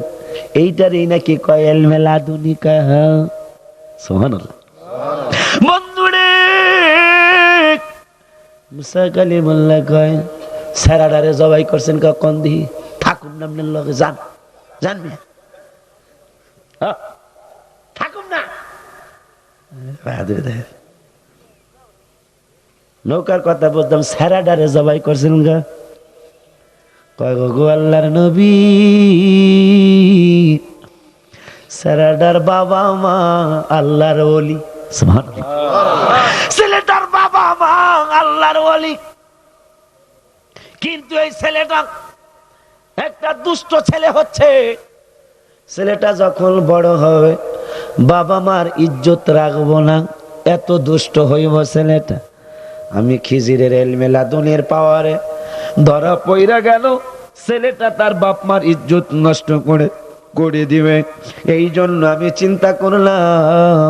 Speaker 1: এইটারই নাকি কয় এলমে লাদুনি। সুবহানাল্লাহ। বন্ধুরে মুসা কালিমুল্লাহ কয় সারাডারে জবাই করছেন কখন দিহি, থাকুন নামনের লগে যান, জানবে থাকুন না। নৌকার কথা বলতাম, সারাডারে জবাই করছেন গা, কয় গো আল্লাহর নবী, সারাডার বাবা মা আল্লাহর ওলি। সুবহানাল্লাহ। ছেলেটার বাবা মা আল্লাহর ওলি, কিন্তু এই ছেলেটা একটা দুষ্ট ছেলে হচ্ছে। ছেলেটা যখন বড় হবে বাবা মার ইজ্জত রাখবো না, এত দুষ্ট হইব ছেলেটা। আমি খিজিরের এলমে লাদুনির পাওয়ারে ধরা পইরা গেল, ছেলেটা তার বাপ মার ইজ্জত নষ্ট করে দিবে। এই জন্য আমি চিন্তা করলাম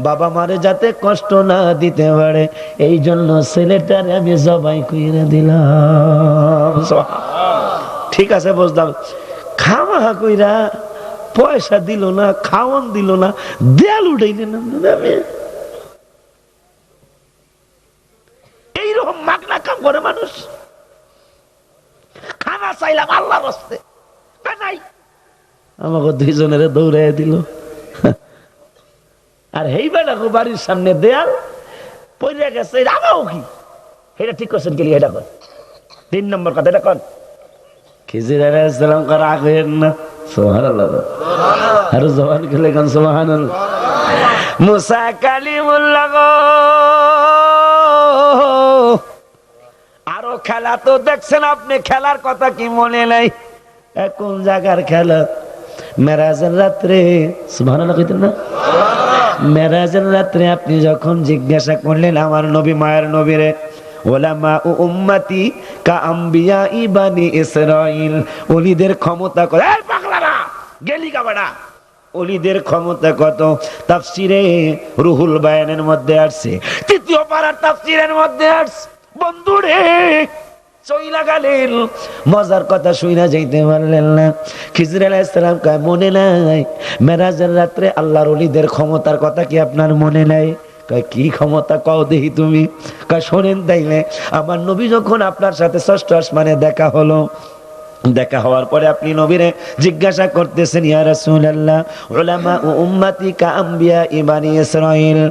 Speaker 1: বাবা মারে যাতে কষ্ট না দিতে পারে, এই জন্য ছেলেটারে আমি জবাই কইরা দিলাম। ঠিক আছে বুঝলাম, খাওয়া কইরা পয়সা দিল না, খাওয়ান দিল না, দেয়াল উঠাইলেন না। এইরকম মাগনা কাম করে মানুষ। খানা চাইলাম আল্লাহর রাস্তে, নাই, আমাকে দুইজনের দৌড়াই দিল। আর এই বেটা বাড়ির সামনে দেয়াল পড়ে গেছে, আমাও কি এটা ঠিক করছেন কি? এটা কর 3 নম্বর কথা, এটা কর। খিজির আলাইহিস সালাম কর রাখেন না। সুবহানাল্লাহ। আর জবান খেলে গান সুবহানাল্লাহ। মুসা কালিমুল্লাহ আরো খেলা তো দেখছেন আপনি, খেলার কথা কি মনে নাই? কোন জায়গার খেলা? মেরাজের রাত্রে। সুবহানাল্লাহ কইতেন না? মেরাজের রাত্রে আপনি যখন জিজ্ঞাসা করলেন আমার নবী, মায়ের নবীরে, ওলামা ও উম্মতি কা আম্বিয়া ইবানি ইসরাইল, ওলিদের ক্ষমতা করে গেলি কাবাডা। ওলিদের ক্ষমতা কত তাফসিরে রুহুল বায়ানের মধ্যে আসছে, তৃতীয় পারার তাফসিরের মধ্যে আসছে। বন্ধুরে চইলা গেলেন, মজার কথা শুইনা যাইতে পারলেন না। খিজর আলাইহিস সালাম কয় মনে নাই মেরাজের রাত্রে আল্লাহর ওলিদের ক্ষমতার কথা কি আপনার মনে নাই? কয় কি ক্ষমতা কও দেখি তুমি। কয় শোনেন তাইলে, আমার নবী যখন আপনার সাথে ষষ্ঠ আসমানে দেখা হলো, দেখা হওয়ার পরে আপনি নবীরে জিজ্ঞাসা করতেছেন, ইয়া রাসূলুল্লাহ উলামা ও উম্মতি কা আম্বিয়া ইবানি ইসরাইল,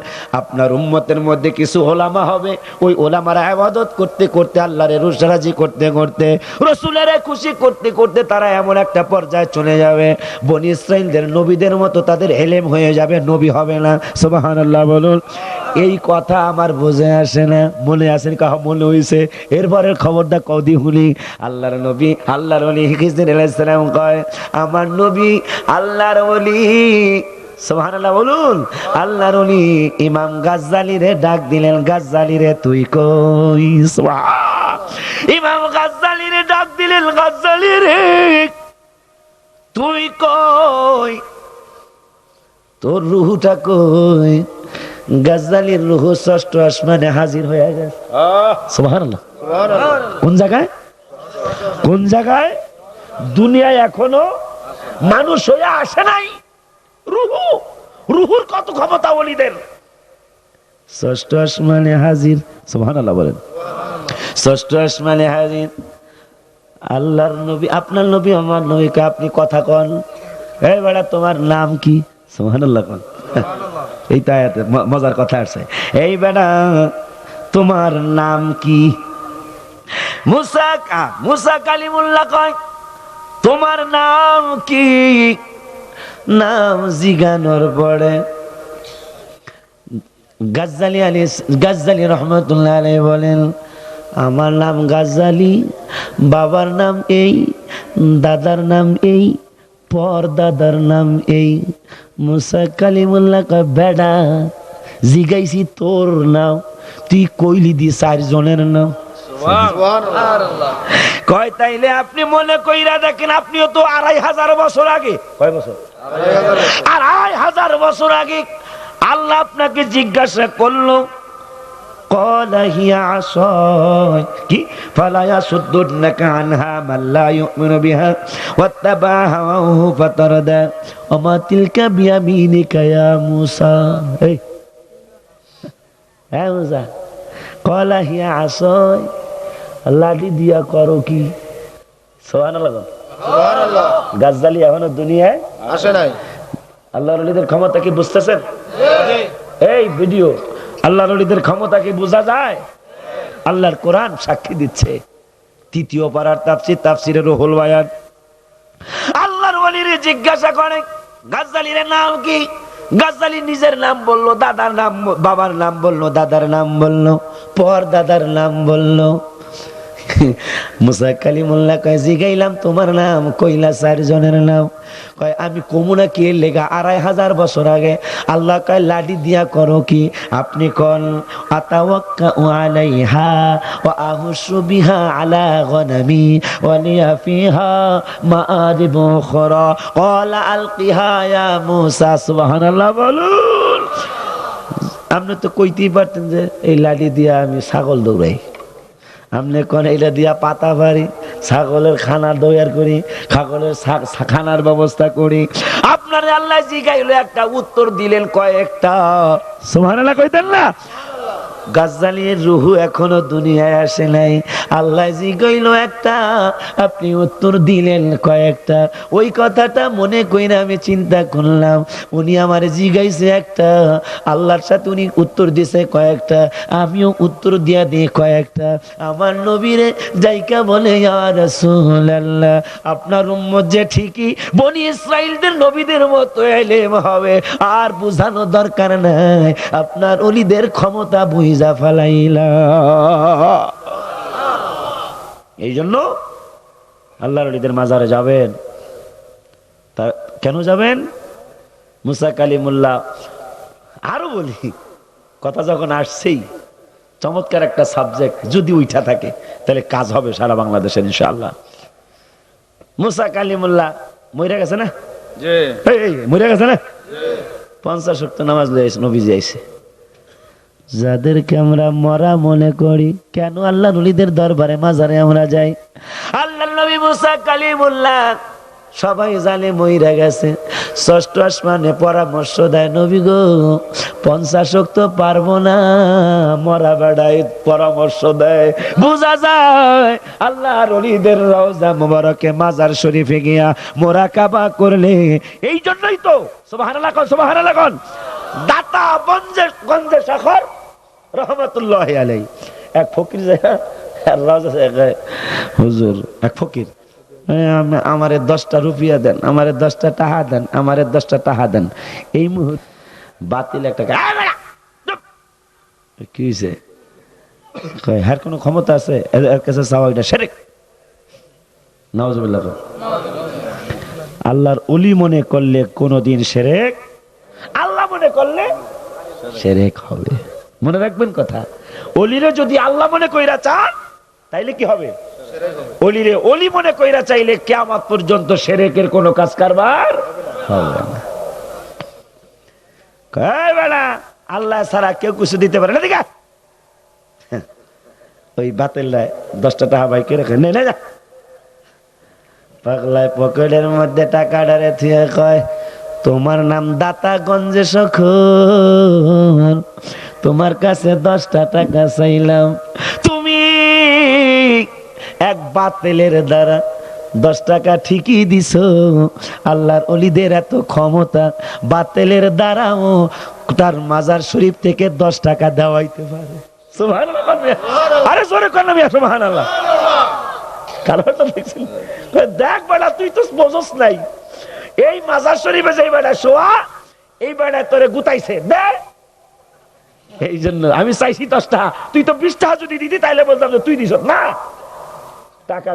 Speaker 1: আপনার উম্মতের মধ্যে কিছু ওলামা হবে, ওই ওলামারা ইবাদত করতে করতে আল্লাহরে রাজি করতে করতে রাসূলের খুশি করতে করতে তারা এমন একটা পর্যায়ে চলে যাবে, বনি ইসরাইলদের নবীদের মতো তাদের ইলম হয়ে যাবে, নবী হবে না। সুবহানাল্লাহ বলুন। এই কথা আমার বুঝে আসে না, মনে আসেন কাহ মনে হইছে। এরপরের খবরটা কদি হুলি, আল্লাহর নবী আল্লাহর ওলি খিজর আলাইহিস সালাম কয় আমার নবী আল্লাহর ওলি, সুবহানাল্লাহ বলুন। আল্লাহর ওলি ইমাম গাজ্জালি রে ডাক দিলেন, গাজ্জালি রে তুই কই? সুবহান। ইমাম গাজ্জালি রে ডাক দিলেন, গাজ্জালি রে তুই কই? তোর রূহটা কই? গাজ্জালির রূহ ষষ্ঠ আসমানে হাজির হয়ে গেছে। সুবহানাল্লাহ। কোন জায়গায়? কোন জায়গায়? দুনিয়ায় এখনো মানুষ হয়ে আসে নাই। রূহুর কত ক্ষমতা ওলিদের। ষষ্ঠ আসমানে হাজির। সুবহানাল্লাহ বলেন। ষষ্ঠ আসমানে হাজির আল্লাহর নবী, আপনার নবী আমার নবীকে আপনি কথা কন, এই বেটা তোমার নাম কি? সুবহানাল্লাহ কোন। এই তো আয়াতে মজার কথা আছে, এই বেটা তোমার নাম কি? মুসা কালিমুল্লাহ কয় তোমার নাম কি? নাম জিগানোর পরে গাজ্জালি রহমতুল্লাহ আলাইহি বলেন আমার নাম গাজ্জালি, বাবার নাম এই, দাদার নাম এই, পর দাদার নাম এই। মুসা কালিমুল্লাহ কয় বেডা জিগাইছি তোর নাম, তুই কইলি দি 4 জনের নাম। কয় তাইলে আপনি মনে কইরা দেখেন, আপনিও তো 2500 বছর আগে, কয় বছর? 2500 বছর আগে আল্লাহ আপনাকে জিজ্ঞাসা করলো قال هي عصاي فلا يصدنك عنها من لا يؤمن بها واتبع هواه فتردى وما تلك بيمينك يا موسى يا موسى قال هي عصاي লাঠি দিয়া করো কি? সুবহানাল্লাহ সুবহানাল্লাহ। গাজ্জালি এখনো দুনিয়ায় আসে নাই। আল্লাহর ওলিদের ক্ষমতা কি বুঝতেছেন? এই ভিডিও আল্লাহর ওলিদের ক্ষমতা কি বোঝা যায়? আল্লাহর কোরআন সাক্ষী দিচ্ছে। তৃতীয় পারার তাফসীর, তাফসীরে রুহুল বায়ান। আল্লাহর ওলিরে জিজ্ঞাসা করে গাজ্জালির নাম কি? গাজ্জালি নিজের নাম বললো, দাদার নাম, বাবার নাম বললো, দাদার নাম বললো, পর দাদার নাম বললো। মুসা কালিমুল্লাহ কয় জিগাইলাম তোমার নাম, কইলা 4 জনের নাম। কয় আমি কমুনা কি লেগা 2500 বছর আগে। আল্লাহ কয় লাডি দিয়া করো কি? আপনি কোন আতাওয়াক্কাউ আলাইহা ওয়া আহুশু বিহা আলা গনামি ওয়া লিয়া ফিহা মাআরিব উখরা ক্বালা আলকিহা ইয়া মুসা। সুবহানাল্লাহ বলুন। আপনি তো কইতেই পারতেন যে এই লাডি দিয়া আমি ছাগল দৌড়াই, আপনি কোন এটা দিয়া পাতা পারি, ছাগলের খানা তৈয়ার করি, ছাগলের খানার ব্যবস্থা করি। আপনার আল্লাহ জিগাইলো, একটা উত্তর দিলেন কয়েকটা। সুবহানাল্লাহ কইতেন না? গাজ্জালির রুহু এখনো দুনিয়ায় আসে নাই, আল্লাহ জিগাইলো একটা, আপনি উত্তর দিলেন কয়েকটা। ওই কথাটা মনে কইরা আমি চিন্তা করলাম, উনি আমার জিগাইছে একটা, আল্লাহর সাথে উনি উত্তর দিছে কয়েকটা, আমিও উত্তর দিয়া দিই কয়েকটা। আমার নবীরে যাইকা বলে ইয়া রাসূলুল্লাহ আপনার উম্মত যে ঠিকই বনি ইসরাইলদের নবীদের মতো ইলম হবে, আর বুঝানো দরকার নাই, আপনার ওলিদের ক্ষমতা বুঝা ফেলাইলা। এই জন্য আল্লাহর ওলিদের মাজারে যাবেন। তা কেন যাবেন? মুসা কালিমুল্লাহ। আরো বলি, কথা যখন আসছেই, চমৎকার একটা সাবজেক্ট যদি উঠা থাকে তাহলে কাজ হবে সারা বাংলাদেশের ইনশাআল্লাহ। মুসা কালিমুল্লাহ মইরা গেছে না?
Speaker 2: জি
Speaker 1: এই মরে গেছে না 50 ওয়াক্ত নামাজ লইছে নবীজি আইছে যাদেরকে আমরা মরা মনে করি কেন আল্লাহর ওলিদের দরবারে মাজারে আমরা যাই আল্লাহর নবী মুসা কালিমুল্লাহ সবাই জানে মইরা গেছে ষষ্ঠ আসমানে পরামর্শ দেয় নবী গো 50 ওয়াক্ত পারবো না মরা বেড়াই পরামর্শ দেয় বোঝা যায় আল্লাহর ওলিদের রওজা মুবারকে মাজার শরীফে গিয়া মুরাকাবা করলে এই জন্যই তো সুবহানাল্লাহ কোন সুবহানাল্লাহ কোন দাতা গঞ্জে শাখর রহমাতুল্লাহি আলাইহি এক ফকির যায় রওজা যায় হুজুর এক ফকির আমারে 10টা রুপিয়া দেন আমারে 10টা টাকা দেন আমারে 10টা টাকা দেন এই মুহূর্তে বাতিল একটা কি হইছে কয় হার কোনো ক্ষমতা আছে এর কাছে চাওয়া এটা শিরক নাউজুবিল্লাহ আল্লাহর ওলি মনে করলে কোনদিন শিরক আল্লাহ মনে করলে শিরক হবে মনে রাখবেন কথা ওলিরে যদি আল্লাহ মনে কইরা চান তাইলে কি হবে ওলিরে ওলি মনে কইরা চাইলে কিয়ামত পর্যন্ত শিরকের কোনো কাজ কারবার হবে না কয় বেলা আল্লাহ ছাড়া কেউ কিছু দিতে পারে না দেখা ওই বাতিলরা 10টা টাকা ভাই কে রেখে নে যা পাগলায় পকেটের মধ্যে টাকা ডারে থিয়ে কয় তোমার নাম দাতা গঞ্জে সখর তোমার কাছে 10টা টাকা চাইলাম তুমি এক বাতিলের দ্বারা 10 টাকা ঠিকই দিছো আল্লাহর ওলিদের এত ক্ষমতা বাতিলের দ্বারাও তার মাজার শরীফ থেকে 10 টাকা দেওয়াইতে পারে সুবহানাল্লাহ আরে জোরে কর না মিয়া সুবহানাল্লাহ কারণটা দেখছেন দেখ বেটা তুই তো বুঝছস নাই এই মাজার শরীফে যেই বেটা শোয়া এই বেটা তোরে গুতাইছে দে এই জন্য আমি চাইছি 10 টাকা তুই তো 20 টাকা যদি দিতি তাইলে বলতাম যে তুই দিছ না টাকা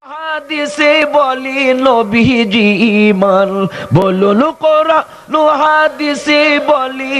Speaker 1: হাদিসে বলি নবীজি ঈমান বলুন কোরআন হাদিসে বলি